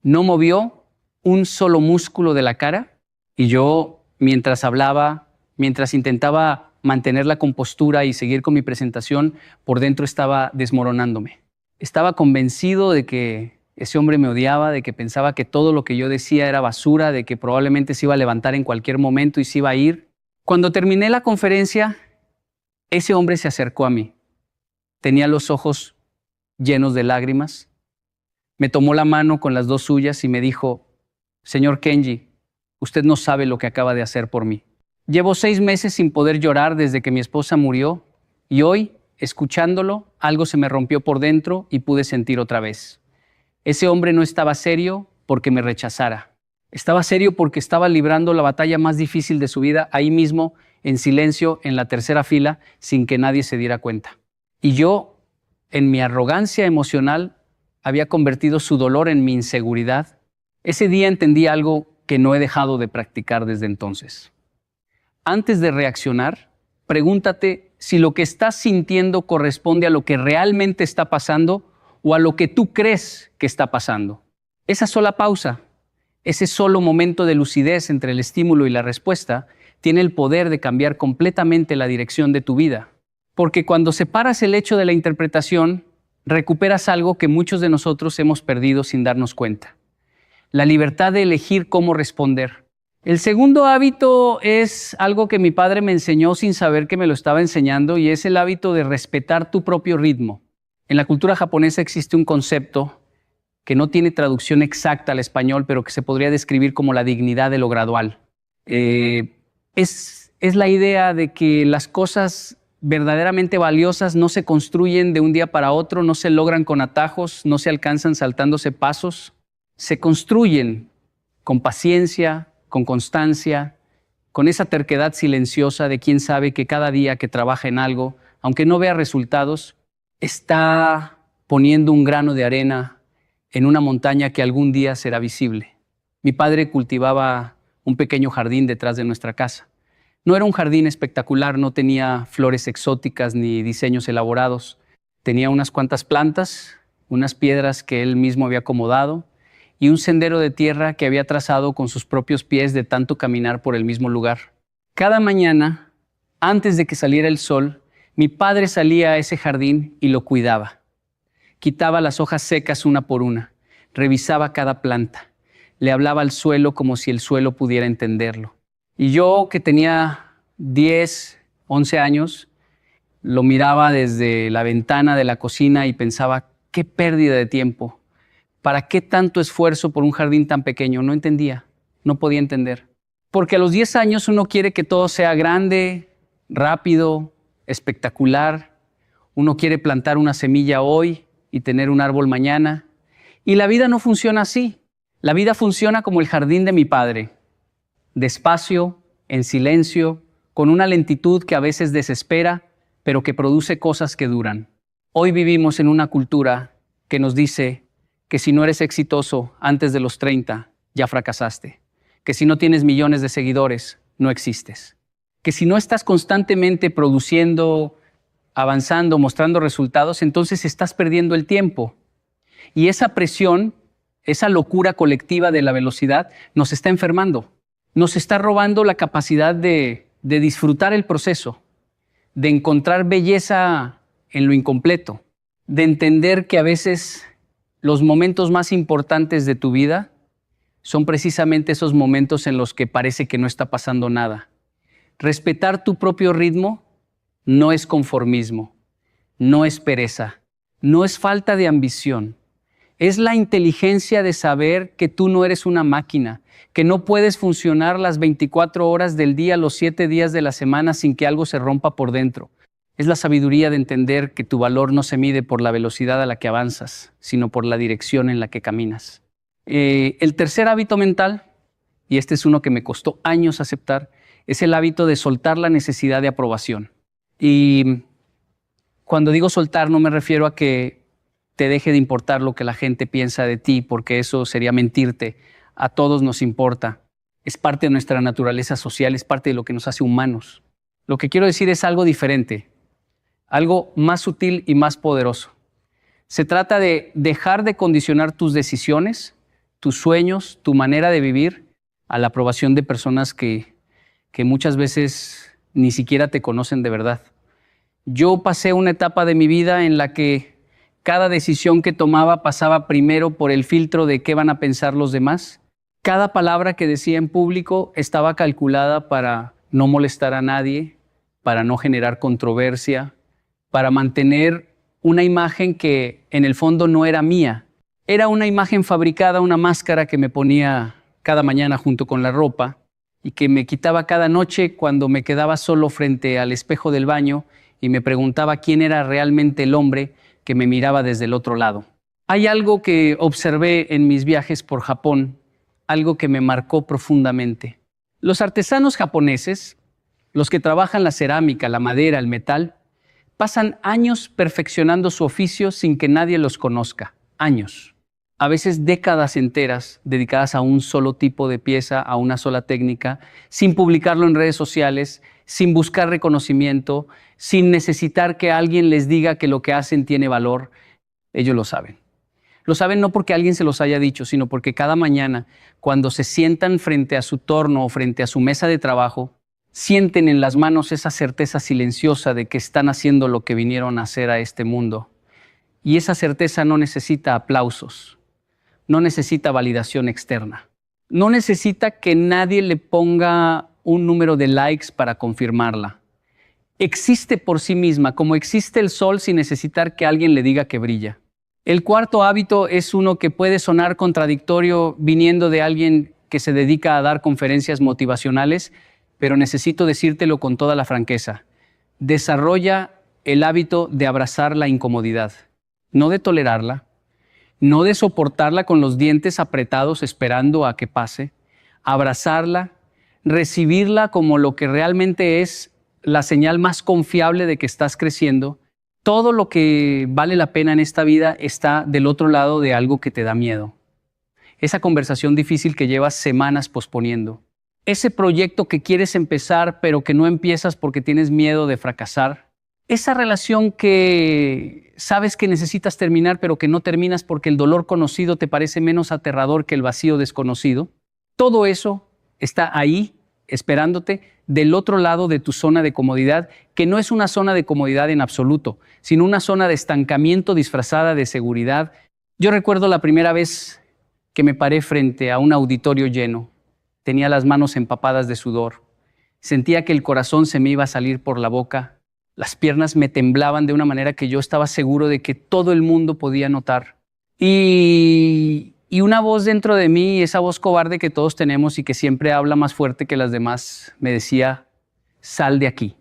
no movió un solo músculo de la cara, y yo, mientras hablaba, mientras intentaba mantener la compostura y seguir con mi presentación, por dentro estaba desmoronándome. Estaba convencido de que ese hombre me odiaba, de que pensaba que todo lo que yo decía era basura, de que probablemente se iba a levantar en cualquier momento y se iba a ir. Cuando terminé la conferencia, ese hombre se acercó a mí. Tenía los ojos llenos de lágrimas. Me tomó la mano con las dos suyas y me dijo: Señor Kenji, Usted no sabe lo que acaba de hacer por mí. Llevo 6 meses sin poder llorar desde que mi esposa murió y hoy, escuchándolo, algo se me rompió por dentro y pude sentir otra vez. Ese hombre no estaba serio porque me rechazara. Estaba serio porque estaba librando la batalla más difícil de su vida ahí mismo, en silencio, en la tercera fila, sin que nadie se diera cuenta. Y yo, en mi arrogancia emocional, había convertido su dolor en mi inseguridad. Ese día entendí algo que no he dejado de practicar desde entonces. Antes de reaccionar, pregúntate si lo que estás sintiendo corresponde a lo que realmente está pasando o a lo que tú crees que está pasando. Esa sola pausa, ese solo momento de lucidez entre el estímulo y la respuesta, tiene el poder de cambiar completamente la dirección de tu vida. Porque cuando separas el hecho de la interpretación, recuperas algo que muchos de nosotros hemos perdido sin darnos cuenta: la libertad de elegir cómo responder. El segundo hábito es algo que mi padre me enseñó sin saber que me lo estaba enseñando, y es el hábito de respetar tu propio ritmo. En la cultura japonesa existe un concepto que no tiene traducción exacta al español, pero que se podría describir como la dignidad de lo gradual. Es la idea de que las cosas verdaderamente valiosas no se construyen de un día para otro, no se logran con atajos, no se alcanzan saltándose pasos. Se construyen con paciencia, con constancia, con esa terquedad silenciosa de quien sabe que cada día que trabaja en algo, aunque no vea resultados, está poniendo un grano de arena en una montaña que algún día será visible. Mi padre cultivaba un pequeño jardín detrás de nuestra casa. No era un jardín espectacular, no tenía flores exóticas ni diseños elaborados. Tenía unas cuantas plantas, unas piedras que él mismo había acomodado y un sendero de tierra que había trazado con sus propios pies de tanto caminar por el mismo lugar. Cada mañana, antes de que saliera el sol, mi padre salía a ese jardín y lo cuidaba. Quitaba las hojas secas una por una, revisaba cada planta, le hablaba al suelo como si el suelo pudiera entenderlo. Y yo, que tenía 10, 11 años, lo miraba desde la ventana de la cocina y pensaba: qué pérdida de tiempo. ¿Para qué tanto esfuerzo por un jardín tan pequeño? No entendía, no podía entender. Porque a los 10 años uno quiere que todo sea grande, rápido, espectacular. Uno quiere plantar una semilla hoy y tener un árbol mañana. Y la vida no funciona así. La vida funciona como el jardín de mi padre. Despacio, en silencio, con una lentitud que a veces desespera, pero que produce cosas que duran. Hoy vivimos en una cultura que nos dice que si no eres exitoso antes de los 30, ya fracasaste. Que si no tienes millones de seguidores, no existes. Que si no estás constantemente produciendo, avanzando, mostrando resultados, entonces estás perdiendo el tiempo. Y esa presión, esa locura colectiva de la velocidad, nos está enfermando. Nos está robando la capacidad de disfrutar el proceso, de encontrar belleza en lo incompleto, de entender que a veces los momentos más importantes de tu vida son precisamente esos momentos en los que parece que no está pasando nada. Respetar tu propio ritmo no es conformismo, no es pereza, no es falta de ambición. Es la inteligencia de saber que tú no eres una máquina, que no puedes funcionar las 24 horas del día, los 7 días de la semana sin que algo se rompa por dentro. Es la sabiduría de entender que tu valor no se mide por la velocidad a la que avanzas, sino por la dirección en la que caminas. El tercer hábito mental, y este es uno que me costó años aceptar, es el hábito de soltar la necesidad de aprobación. Y cuando digo soltar, no me refiero a que te deje de importar lo que la gente piensa de ti, porque eso sería mentirte. A todos nos importa. Es parte de nuestra naturaleza social, es parte de lo que nos hace humanos. Lo que quiero decir es algo diferente, algo más sutil y más poderoso. Se trata de dejar de condicionar tus decisiones, tus sueños, tu manera de vivir a la aprobación de personas que muchas veces ni siquiera te conocen de verdad. Yo pasé una etapa de mi vida en la que cada decisión que tomaba pasaba primero por el filtro de qué van a pensar los demás. Cada palabra que decía en público estaba calculada para no molestar a nadie, para no generar controversia, para mantener una imagen que en el fondo no era mía. Era una imagen fabricada, una máscara que me ponía cada mañana junto con la ropa y que me quitaba cada noche cuando me quedaba solo frente al espejo del baño y me preguntaba quién era realmente el hombre que me miraba desde el otro lado. Hay algo que observé en mis viajes por Japón, algo que me marcó profundamente. Los artesanos japoneses, los que trabajan la cerámica, la madera, el metal, pasan años perfeccionando su oficio sin que nadie los conozca. Años. A veces décadas enteras dedicadas a un solo tipo de pieza, a una sola técnica, sin publicarlo en redes sociales, sin buscar reconocimiento, sin necesitar que alguien les diga que lo que hacen tiene valor. Ellos lo saben. Lo saben no porque alguien se los haya dicho, sino porque cada mañana, cuando se sientan frente a su torno o frente a su mesa de trabajo, sienten en las manos esa certeza silenciosa de que están haciendo lo que vinieron a hacer a este mundo. Y esa certeza no necesita aplausos, no necesita validación externa, no necesita que nadie le ponga un número de likes para confirmarla. Existe por sí misma, como existe el sol sin necesitar que alguien le diga que brilla. El cuarto hábito es uno que puede sonar contradictorio viniendo de alguien que se dedica a dar conferencias motivacionales, pero necesito decírtelo con toda la franqueza. Desarrolla el hábito de abrazar la incomodidad, no de tolerarla, no de soportarla con los dientes apretados esperando a que pase, abrazarla, recibirla como lo que realmente es la señal más confiable de que estás creciendo. Todo lo que vale la pena en esta vida está del otro lado de algo que te da miedo. Esa conversación difícil que llevas semanas posponiendo. Ese proyecto que quieres empezar pero que no empiezas porque tienes miedo de fracasar. Esa relación que sabes que necesitas terminar pero que no terminas porque el dolor conocido te parece menos aterrador que el vacío desconocido. Todo eso está ahí esperándote del otro lado de tu zona de comodidad, que no es una zona de comodidad en absoluto, sino una zona de estancamiento disfrazada de seguridad. Yo recuerdo la primera vez que me paré frente a un auditorio lleno. Tenía las manos empapadas de sudor. Sentía que el corazón se me iba a salir por la boca. Las piernas me temblaban de una manera que yo estaba seguro de que todo el mundo podía notar. Y una voz dentro de mí, esa voz cobarde que todos tenemos y que siempre habla más fuerte que las demás, me decía, sal de aquí.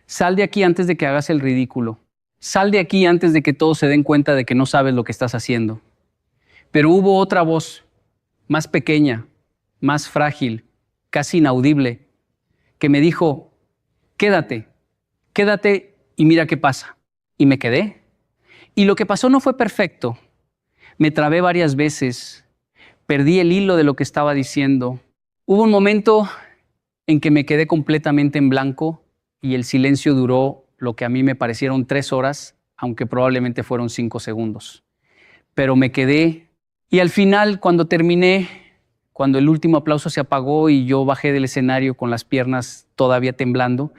Sal de aquí antes de que hagas el ridículo. Sal de aquí antes de que todos se den cuenta de que no sabes lo que estás haciendo. Pero hubo otra voz, más pequeña, más frágil, casi inaudible, que me dijo, quédate y mira qué pasa. Y me quedé. Y lo que pasó no fue perfecto. Me trabé varias veces, perdí el hilo de lo que estaba diciendo. Hubo un momento en que me quedé completamente en blanco y el silencio duró lo que a mí me parecieron 3 horas, aunque probablemente fueron 5 segundos. Pero me quedé y al final, cuando terminé, cuando el último aplauso se apagó y yo bajé del escenario con las piernas todavía temblando,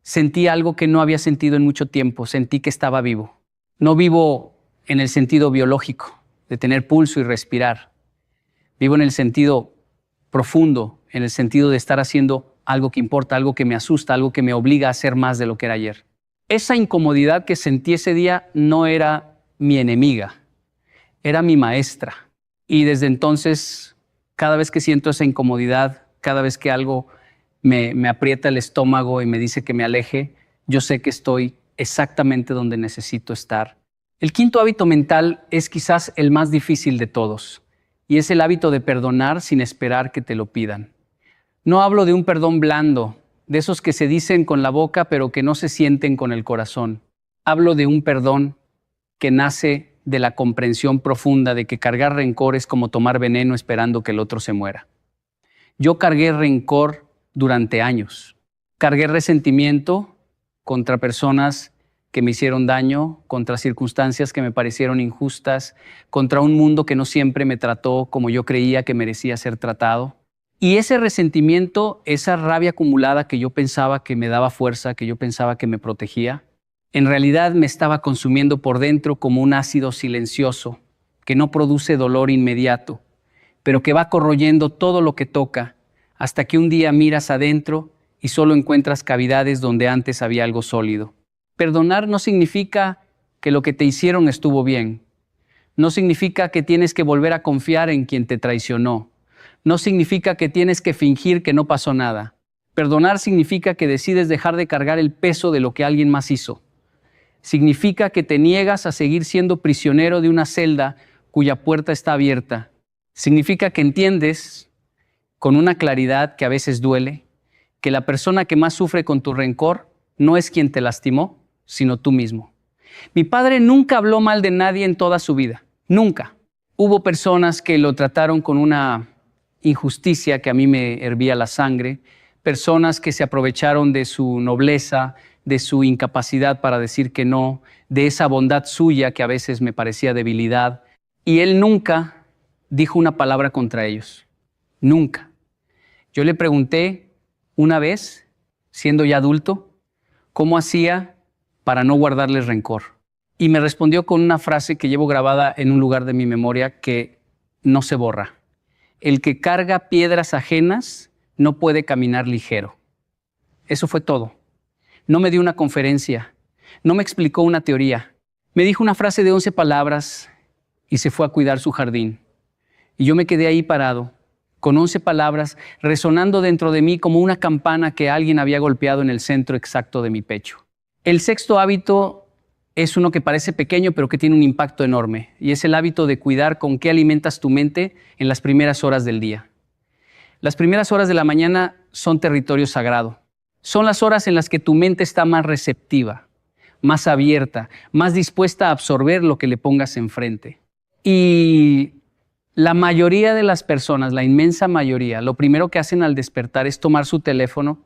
sentí algo que no había sentido en mucho tiempo. Sentí que estaba vivo. No vivo en el sentido biológico, de tener pulso y respirar. Vivo en el sentido profundo, en el sentido de estar haciendo algo que importa, algo que me asusta, algo que me obliga a hacer más de lo que era ayer. Esa incomodidad que sentí ese día no era mi enemiga, era mi maestra. Y desde entonces, cada vez que siento esa incomodidad, cada vez que algo me aprieta el estómago y me dice que me aleje, yo sé que estoy exactamente donde necesito estar. El quinto hábito mental es quizás el más difícil de todos, y es el hábito de perdonar sin esperar que te lo pidan. No hablo de un perdón blando, de esos que se dicen con la boca pero que no se sienten con el corazón. Hablo de un perdón que nace de la comprensión profunda de que cargar rencor es como tomar veneno esperando que el otro se muera. Yo cargué rencor durante años. Cargué resentimiento contra personas que me hicieron daño, contra circunstancias que me parecieron injustas, contra un mundo que no siempre me trató como yo creía que merecía ser tratado. Y ese resentimiento, esa rabia acumulada que yo pensaba que me daba fuerza, que yo pensaba que me protegía, en realidad me estaba consumiendo por dentro como un ácido silencioso que no produce dolor inmediato, pero que va corroyendo todo lo que toca hasta que un día miras adentro y solo encuentras cavidades donde antes había algo sólido. Perdonar no significa que lo que te hicieron estuvo bien. No significa que tienes que volver a confiar en quien te traicionó. no significa que tienes que fingir que no pasó nada. Perdonar significa que decides dejar de cargar el peso de lo que alguien más hizo. Significa que te niegas a seguir siendo prisionero de una celda cuya puerta está abierta. Significa que entiendes, con una claridad que a veces duele, que la persona que más sufre con tu rencor no es quien te lastimó, sino tú mismo. Mi padre nunca habló mal de nadie en toda su vida. Nunca. Hubo personas que lo trataron con una injusticia que a mí me hervía la sangre, personas que se aprovecharon de su nobleza, de su incapacidad para decir que no, de esa bondad suya que a veces me parecía debilidad. Y él nunca dijo una palabra contra ellos. Nunca. Yo le pregunté una vez, siendo ya adulto, cómo hacía para no guardarles rencor. Y me respondió con una frase que llevo grabada en un lugar de mi memoria que no se borra. El que carga piedras ajenas no puede caminar ligero. Eso fue todo. No me dio una conferencia, no me explicó una teoría. Me dijo una frase de 11 palabras y se fue a cuidar su jardín. Y yo me quedé ahí parado, con 11 palabras, resonando dentro de mí como una campana que alguien había golpeado en el centro exacto de mi pecho. El sexto hábito es uno que parece pequeño, pero que tiene un impacto enorme, y es el hábito de cuidar con qué alimentas tu mente en las primeras horas del día. Las primeras horas de la mañana son territorio sagrado. Son las horas en las que tu mente está más receptiva, más abierta, más dispuesta a absorber lo que le pongas enfrente. Y la mayoría de las personas, la inmensa mayoría, lo primero que hacen al despertar es tomar su teléfono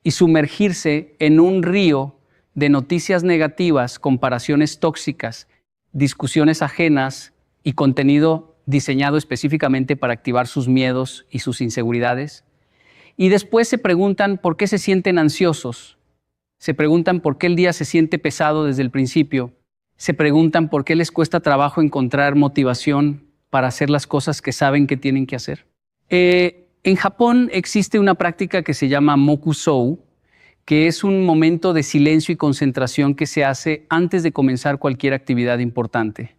y sumergirse en un río de noticias negativas, comparaciones tóxicas, discusiones ajenas y contenido diseñado específicamente para activar sus miedos y sus inseguridades. Y después se preguntan por qué se sienten ansiosos, se preguntan por qué el día se siente pesado desde el principio, se preguntan por qué les cuesta trabajo encontrar motivación para hacer las cosas que saben que tienen que hacer. En Japón existe una práctica que se llama Mokusou, que es un momento de silencio y concentración que se hace antes de comenzar cualquier actividad importante.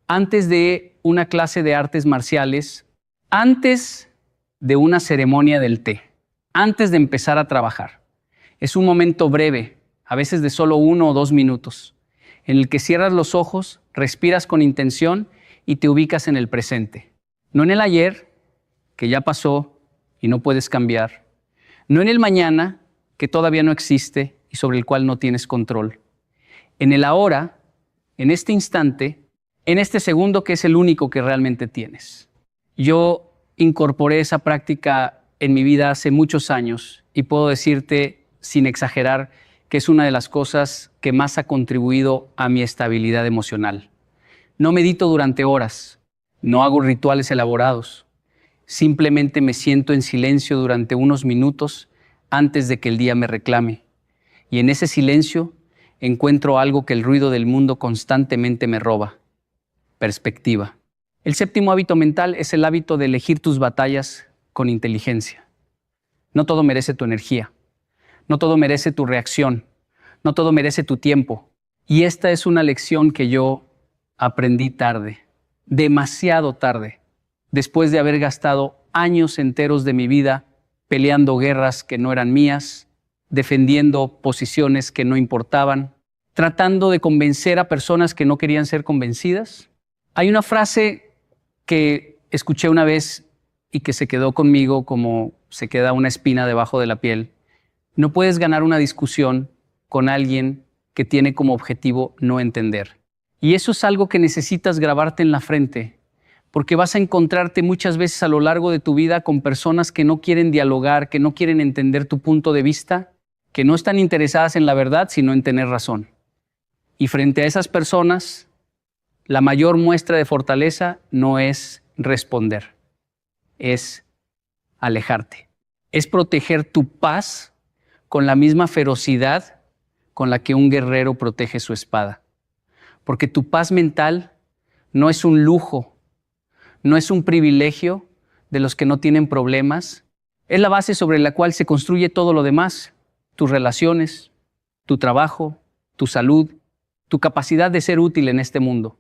Antes de una clase de artes marciales, antes de una ceremonia del té, antes de empezar a trabajar. Es un momento breve, a veces de solo 1 o 2 minutos, en el que cierras los ojos, respiras con intención y te ubicas en el presente. No en el ayer, que ya pasó y no puedes cambiar. No en el mañana, que todavía no existe y sobre el cual no tienes control. En el ahora, en este instante, en este segundo que es el único que realmente tienes. Yo incorporé esa práctica en mi vida hace muchos años y puedo decirte, sin exagerar, que es una de las cosas que más ha contribuido a mi estabilidad emocional. No medito durante horas, no hago rituales elaborados, simplemente me siento en silencio durante unos minutos antes de que el día me reclame. Y en ese silencio encuentro algo que el ruido del mundo constantemente me roba: perspectiva. El séptimo hábito mental es el hábito de elegir tus batallas con inteligencia. No todo merece tu energía, no todo merece tu reacción, no todo merece tu tiempo. Y esta es una lección que yo aprendí tarde, demasiado tarde, después de haber gastado años enteros de mi vida peleando guerras que no eran mías, defendiendo posiciones que no importaban, tratando de convencer a personas que no querían ser convencidas. Hay una frase que escuché una vez y que se quedó conmigo como se queda una espina debajo de la piel. No puedes ganar una discusión con alguien que tiene como objetivo no entender. Y eso es algo que necesitas grabarte en la frente, porque vas a encontrarte muchas veces a lo largo de tu vida con personas que no quieren dialogar, que no quieren entender tu punto de vista, que no están interesadas en la verdad, sino en tener razón. Y frente a esas personas, la mayor muestra de fortaleza no es responder, es alejarte. Es proteger tu paz con la misma ferocidad con la que un guerrero protege su espada. Porque tu paz mental no es un lujo, no es un privilegio de los que no tienen problemas. Es la base sobre la cual se construye todo lo demás: tus relaciones, tu trabajo, tu salud, tu capacidad de ser útil en este mundo.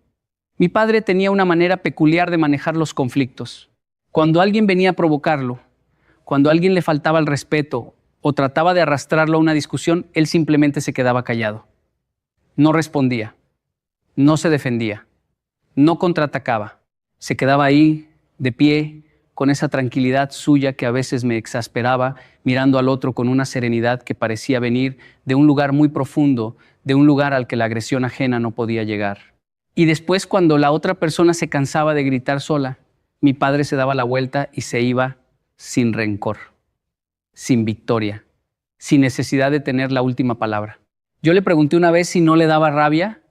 Mi padre tenía una manera peculiar de manejar los conflictos. Cuando alguien venía a provocarlo, cuando a alguien le faltaba el respeto o trataba de arrastrarlo a una discusión, él simplemente se quedaba callado. No respondía, no se defendía, no contraatacaba. Se quedaba ahí, de pie, con esa tranquilidad suya que a veces me exasperaba, mirando al otro con una serenidad que parecía venir de un lugar muy profundo, de un lugar al que la agresión ajena no podía llegar. Y después, cuando la otra persona se cansaba de gritar sola, mi padre se daba la vuelta y se iba sin rencor, sin victoria, sin necesidad de tener la última palabra. Yo le pregunté una vez si no le daba rabia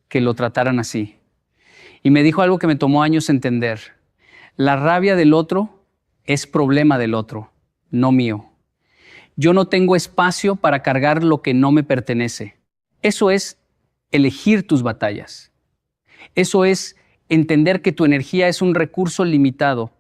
que lo trataran así. Y me dijo algo que me tomó años entender. La rabia del otro es problema del otro, no mío. Yo no tengo espacio para cargar lo que no me pertenece. Eso es elegir tus batallas. Eso es entender que tu energía es un recurso limitado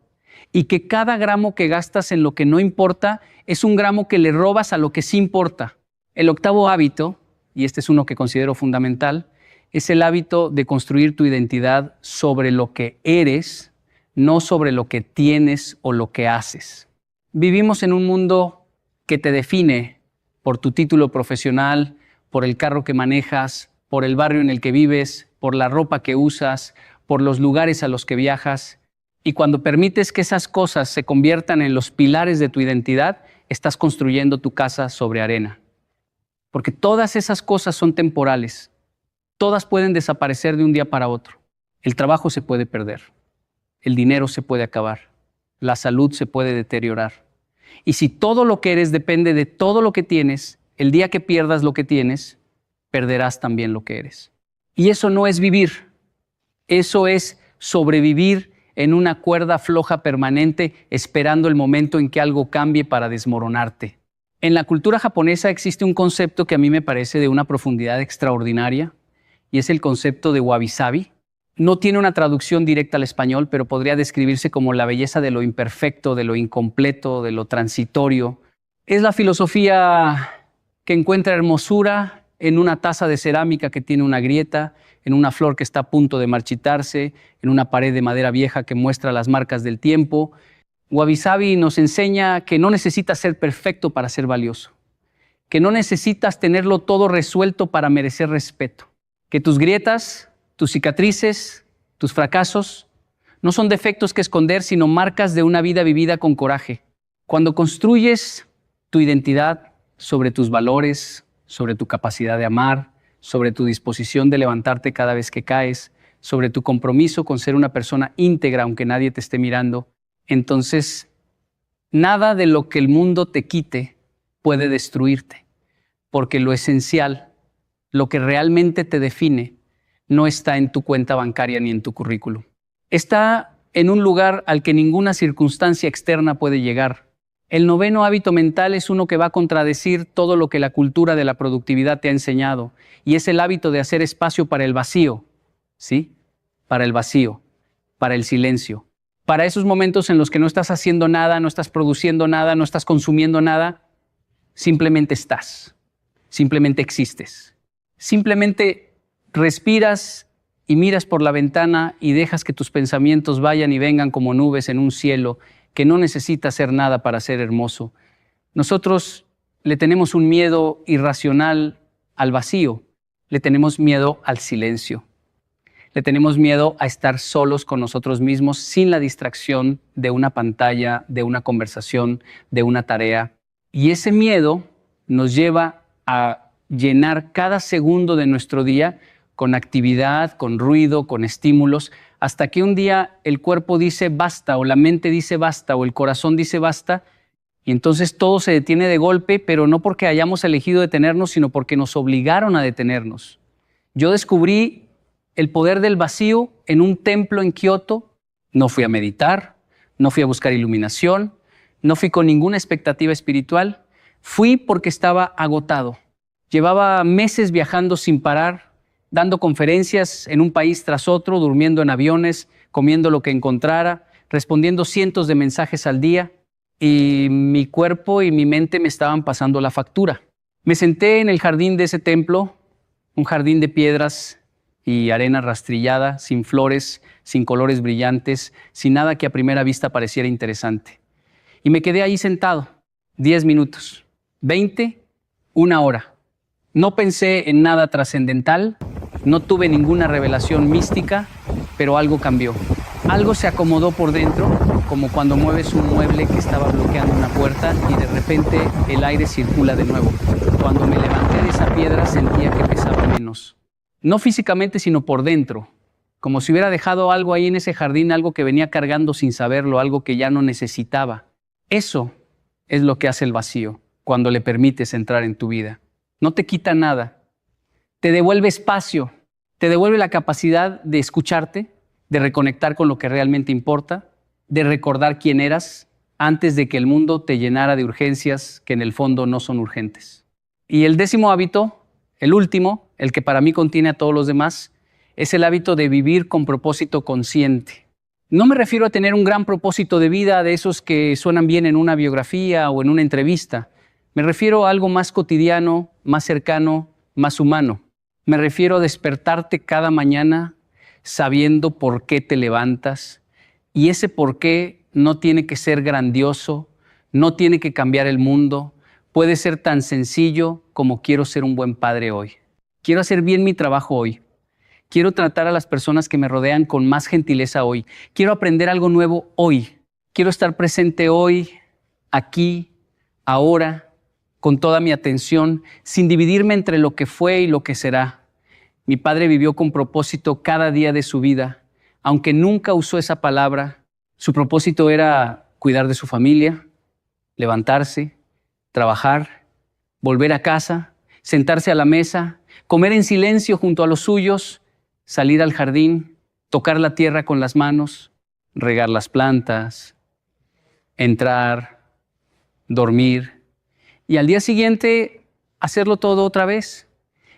y que cada gramo que gastas en lo que no importa es un gramo que le robas a lo que sí importa. El octavo hábito, y este es uno que considero fundamental, es el hábito de construir tu identidad sobre lo que eres, no sobre lo que tienes o lo que haces. Vivimos en un mundo que te define por tu título profesional, por el carro que manejas, por el barrio en el que vives, por la ropa que usas, por los lugares a los que viajas. Y cuando permites que esas cosas se conviertan en los pilares de tu identidad, estás construyendo tu casa sobre arena. Porque todas esas cosas son temporales. Todas pueden desaparecer de un día para otro. El trabajo se puede perder. El dinero se puede acabar. La salud se puede deteriorar. Y si todo lo que eres depende de todo lo que tienes, el día que pierdas lo que tienes, perderás también lo que eres. Y eso no es vivir. Eso es sobrevivir en una cuerda floja permanente, esperando el momento en que algo cambie para desmoronarte. En la cultura japonesa existe un concepto que a mí me parece de una profundidad extraordinaria, y es el concepto de wabi-sabi. No tiene una traducción directa al español, pero podría describirse como la belleza de lo imperfecto, de lo incompleto, de lo transitorio. Es la filosofía que encuentra hermosura en una taza de cerámica que tiene una grieta, en una flor que está a punto de marchitarse, en una pared de madera vieja que muestra las marcas del tiempo. Wabi-sabi nos enseña que no necesitas ser perfecto para ser valioso, que no necesitas tenerlo todo resuelto para merecer respeto, que tus grietas, tus cicatrices, tus fracasos, no son defectos que esconder, sino marcas de una vida vivida con coraje. Cuando construyes tu identidad sobre tus valores, sobre tu capacidad de amar, sobre tu disposición de levantarte cada vez que caes, sobre tu compromiso con ser una persona íntegra aunque nadie te esté mirando, entonces nada de lo que el mundo te quite puede destruirte, porque lo esencial, lo que realmente te define, no está en tu cuenta bancaria ni en tu currículum. Está en un lugar al que ninguna circunstancia externa puede llegar. El noveno hábito mental es uno que va a contradecir todo lo que la cultura de la productividad te ha enseñado, y es el hábito de hacer espacio para el vacío, ¿sí? Para el vacío, para el silencio, para esos momentos en los que no estás haciendo nada, no estás produciendo nada, no estás consumiendo nada, simplemente estás, simplemente existes, simplemente respiras y miras por la ventana y dejas que tus pensamientos vayan y vengan como nubes en un cielo que no necesita hacer nada para ser hermoso. Nosotros le tenemos un miedo irracional al vacío, le tenemos miedo al silencio, le tenemos miedo a estar solos con nosotros mismos sin la distracción de una pantalla, de una conversación, de una tarea. Y ese miedo nos lleva a llenar cada segundo de nuestro día con actividad, con ruido, con estímulos, hasta que un día el cuerpo dice basta, o la mente dice basta, o el corazón dice basta, y entonces todo se detiene de golpe, pero no porque hayamos elegido detenernos, sino porque nos obligaron a detenernos. Yo descubrí el poder del vacío en un templo en Kioto. No fui a meditar, no fui a buscar iluminación, no fui con ninguna expectativa espiritual, fui porque estaba agotado. Llevaba meses viajando sin parar, dando conferencias en un país tras otro, durmiendo en aviones, comiendo lo que encontrara, respondiendo cientos de mensajes al día, y mi cuerpo y mi mente me estaban pasando la factura. Me senté en el jardín de ese templo, un jardín de piedras y arena rastrillada, sin flores, sin colores brillantes, sin nada que a primera vista pareciera interesante. Y me quedé ahí sentado, 10 minutos, 20, una hora. No pensé en nada trascendental, no tuve ninguna revelación mística, pero algo cambió. Algo se acomodó por dentro, como cuando mueves un mueble que estaba bloqueando una puerta y de repente el aire circula de nuevo. Cuando me levanté de esa piedra sentía que pesaba menos. No físicamente, sino por dentro. Como si hubiera dejado algo ahí en ese jardín, algo que venía cargando sin saberlo, algo que ya no necesitaba. Eso es lo que hace el vacío cuando le permites entrar en tu vida. No te quita nada. Te devuelve espacio. Te devuelve la capacidad de escucharte, de reconectar con lo que realmente importa, de recordar quién eras antes de que el mundo te llenara de urgencias que en el fondo no son urgentes. Y el 10º hábito, el último, el que para mí contiene a todos los demás, es el hábito de vivir con propósito consciente. No me refiero a tener un gran propósito de vida de esos que suenan bien en una biografía o en una entrevista. Me refiero a algo más cotidiano, más cercano, más humano. Me refiero a despertarte cada mañana sabiendo por qué te levantas, y ese por qué no tiene que ser grandioso, no tiene que cambiar el mundo, puede ser tan sencillo como quiero ser un buen padre hoy. Quiero hacer bien mi trabajo hoy. Quiero tratar a las personas que me rodean con más gentileza hoy. Quiero aprender algo nuevo hoy. Quiero estar presente hoy, aquí, ahora, con toda mi atención, sin dividirme entre lo que fue y lo que será. Mi padre vivió con propósito cada día de su vida. Aunque nunca usó esa palabra, su propósito era cuidar de su familia, levantarse, trabajar, volver a casa, sentarse a la mesa, comer en silencio junto a los suyos, salir al jardín, tocar la tierra con las manos, regar las plantas, entrar, dormir y al día siguiente hacerlo todo otra vez.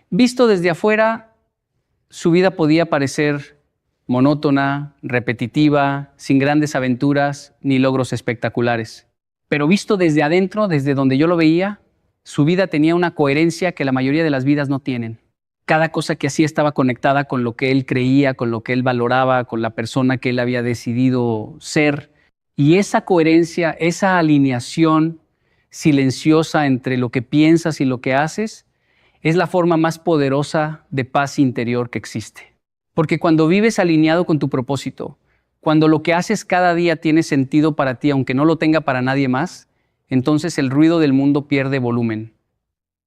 Visto desde afuera, su vida podía parecer monótona, repetitiva, sin grandes aventuras ni logros espectaculares. Pero visto desde adentro, desde donde yo lo veía, su vida tenía una coherencia que la mayoría de las vidas no tienen. Cada cosa que hacía estaba conectada con lo que él creía, con lo que él valoraba, con la persona que él había decidido ser. Y esa coherencia, esa alineación silenciosa entre lo que piensas y lo que haces, es la forma más poderosa de paz interior que existe. Porque cuando vives alineado con tu propósito, cuando lo que haces cada día tiene sentido para ti, aunque no lo tenga para nadie más, entonces el ruido del mundo pierde volumen.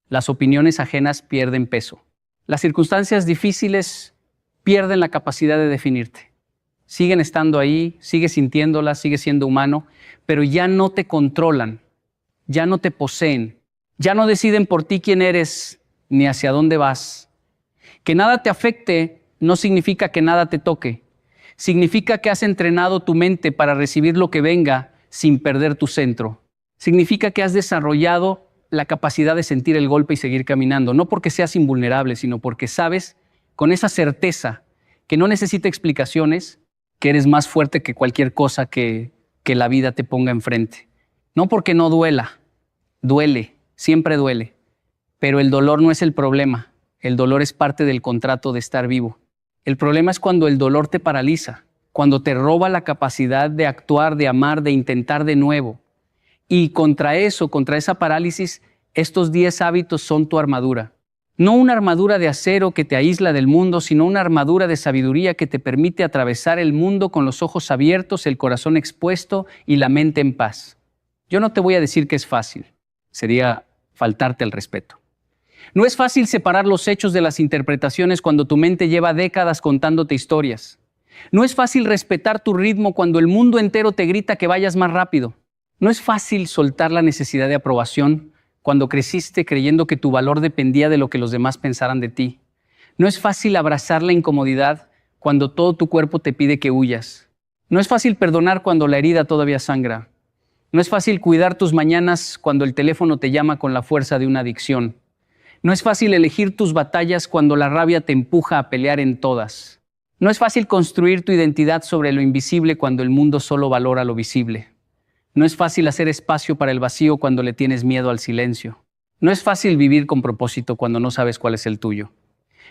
Las opiniones ajenas pierden peso. Las circunstancias difíciles pierden la capacidad de definirte. Siguen estando ahí, sigues sintiéndolas, sigues siendo humano, pero ya no te controlan, ya no te poseen, ya no deciden por ti quién eres ni hacia dónde vas. Que nada te afecte no significa que nada te toque. Significa que has entrenado tu mente para recibir lo que venga sin perder tu centro. Significa que has desarrollado la capacidad de sentir el golpe y seguir caminando, no porque seas invulnerable, sino porque sabes con esa certeza que no necesita explicaciones, que eres más fuerte que cualquier cosa que la vida te ponga enfrente. No porque no duela, duele, siempre duele, pero el dolor no es el problema, el dolor es parte del contrato de estar vivo. El problema es cuando el dolor te paraliza, cuando te roba la capacidad de actuar, de amar, de intentar de nuevo. Y contra eso, contra esa parálisis, estos 10 hábitos son tu armadura. No una armadura de acero que te aísla del mundo, sino una armadura de sabiduría que te permite atravesar el mundo con los ojos abiertos, el corazón expuesto y la mente en paz. Yo no te voy a decir que es fácil. Sería faltarte el respeto. No es fácil separar los hechos de las interpretaciones cuando tu mente lleva décadas contándote historias. No es fácil respetar tu ritmo cuando el mundo entero te grita que vayas más rápido. No es fácil soltar la necesidad de aprobación cuando creciste creyendo que tu valor dependía de lo que los demás pensaran de ti. No es fácil abrazar la incomodidad cuando todo tu cuerpo te pide que huyas. No es fácil perdonar cuando la herida todavía sangra. No es fácil cuidar tus mañanas cuando el teléfono te llama con la fuerza de una adicción. No es fácil elegir tus batallas cuando la rabia te empuja a pelear en todas. No es fácil construir tu identidad sobre lo invisible cuando el mundo solo valora lo visible. No es fácil hacer espacio para el vacío cuando le tienes miedo al silencio. No es fácil vivir con propósito cuando no sabes cuál es el tuyo.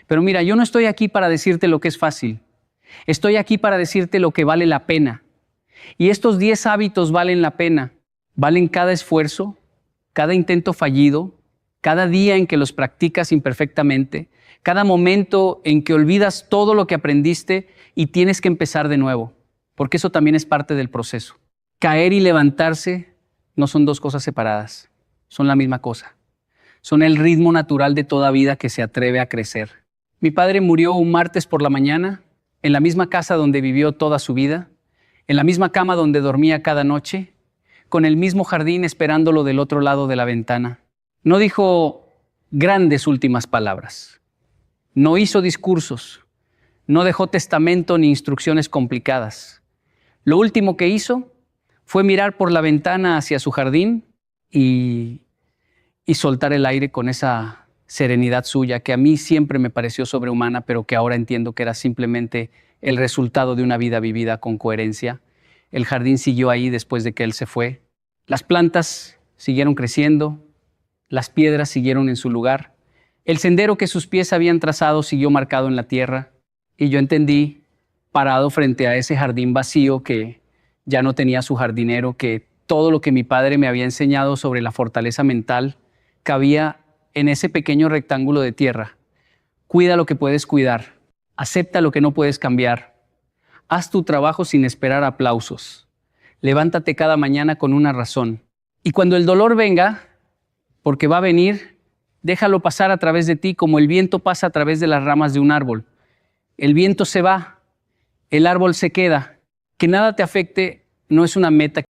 Pero mira, yo no estoy aquí para decirte lo que es fácil. Estoy aquí para decirte lo que vale la pena. Y estos 10 hábitos valen la pena. Valen cada esfuerzo, cada intento fallido, cada día en que los practicas imperfectamente, cada momento en que olvidas todo lo que aprendiste y tienes que empezar de nuevo, porque eso también es parte del proceso. Caer y levantarse no son dos cosas separadas, son la misma cosa. Son el ritmo natural de toda vida que se atreve a crecer. Mi padre murió un martes por la mañana, en la misma casa donde vivió toda su vida, en la misma cama donde dormía cada noche, con el mismo jardín esperándolo del otro lado de la ventana. No dijo grandes últimas palabras. No hizo discursos. No dejó testamento ni instrucciones complicadas. Lo último que hizo fue mirar por la ventana hacia su jardín y soltar el aire con esa serenidad suya que a mí siempre me pareció sobrehumana, pero que ahora entiendo que era simplemente el resultado de una vida vivida con coherencia. El jardín siguió ahí después de que él se fue. Las plantas siguieron creciendo, las piedras siguieron en su lugar. El sendero que sus pies habían trazado siguió marcado en la tierra. Y yo entendí, parado frente a ese jardín vacío que ya no tenía su jardinero, que todo lo que mi padre me había enseñado sobre la fortaleza mental cabía en ese pequeño rectángulo de tierra. Cuida lo que puedes cuidar. Acepta lo que no puedes cambiar. Haz tu trabajo sin esperar aplausos. Levántate cada mañana con una razón. Y cuando el dolor venga, porque va a venir, déjalo pasar a través de ti como el viento pasa a través de las ramas de un árbol. El viento se va, el árbol se queda. Que nada te afecte no es una meta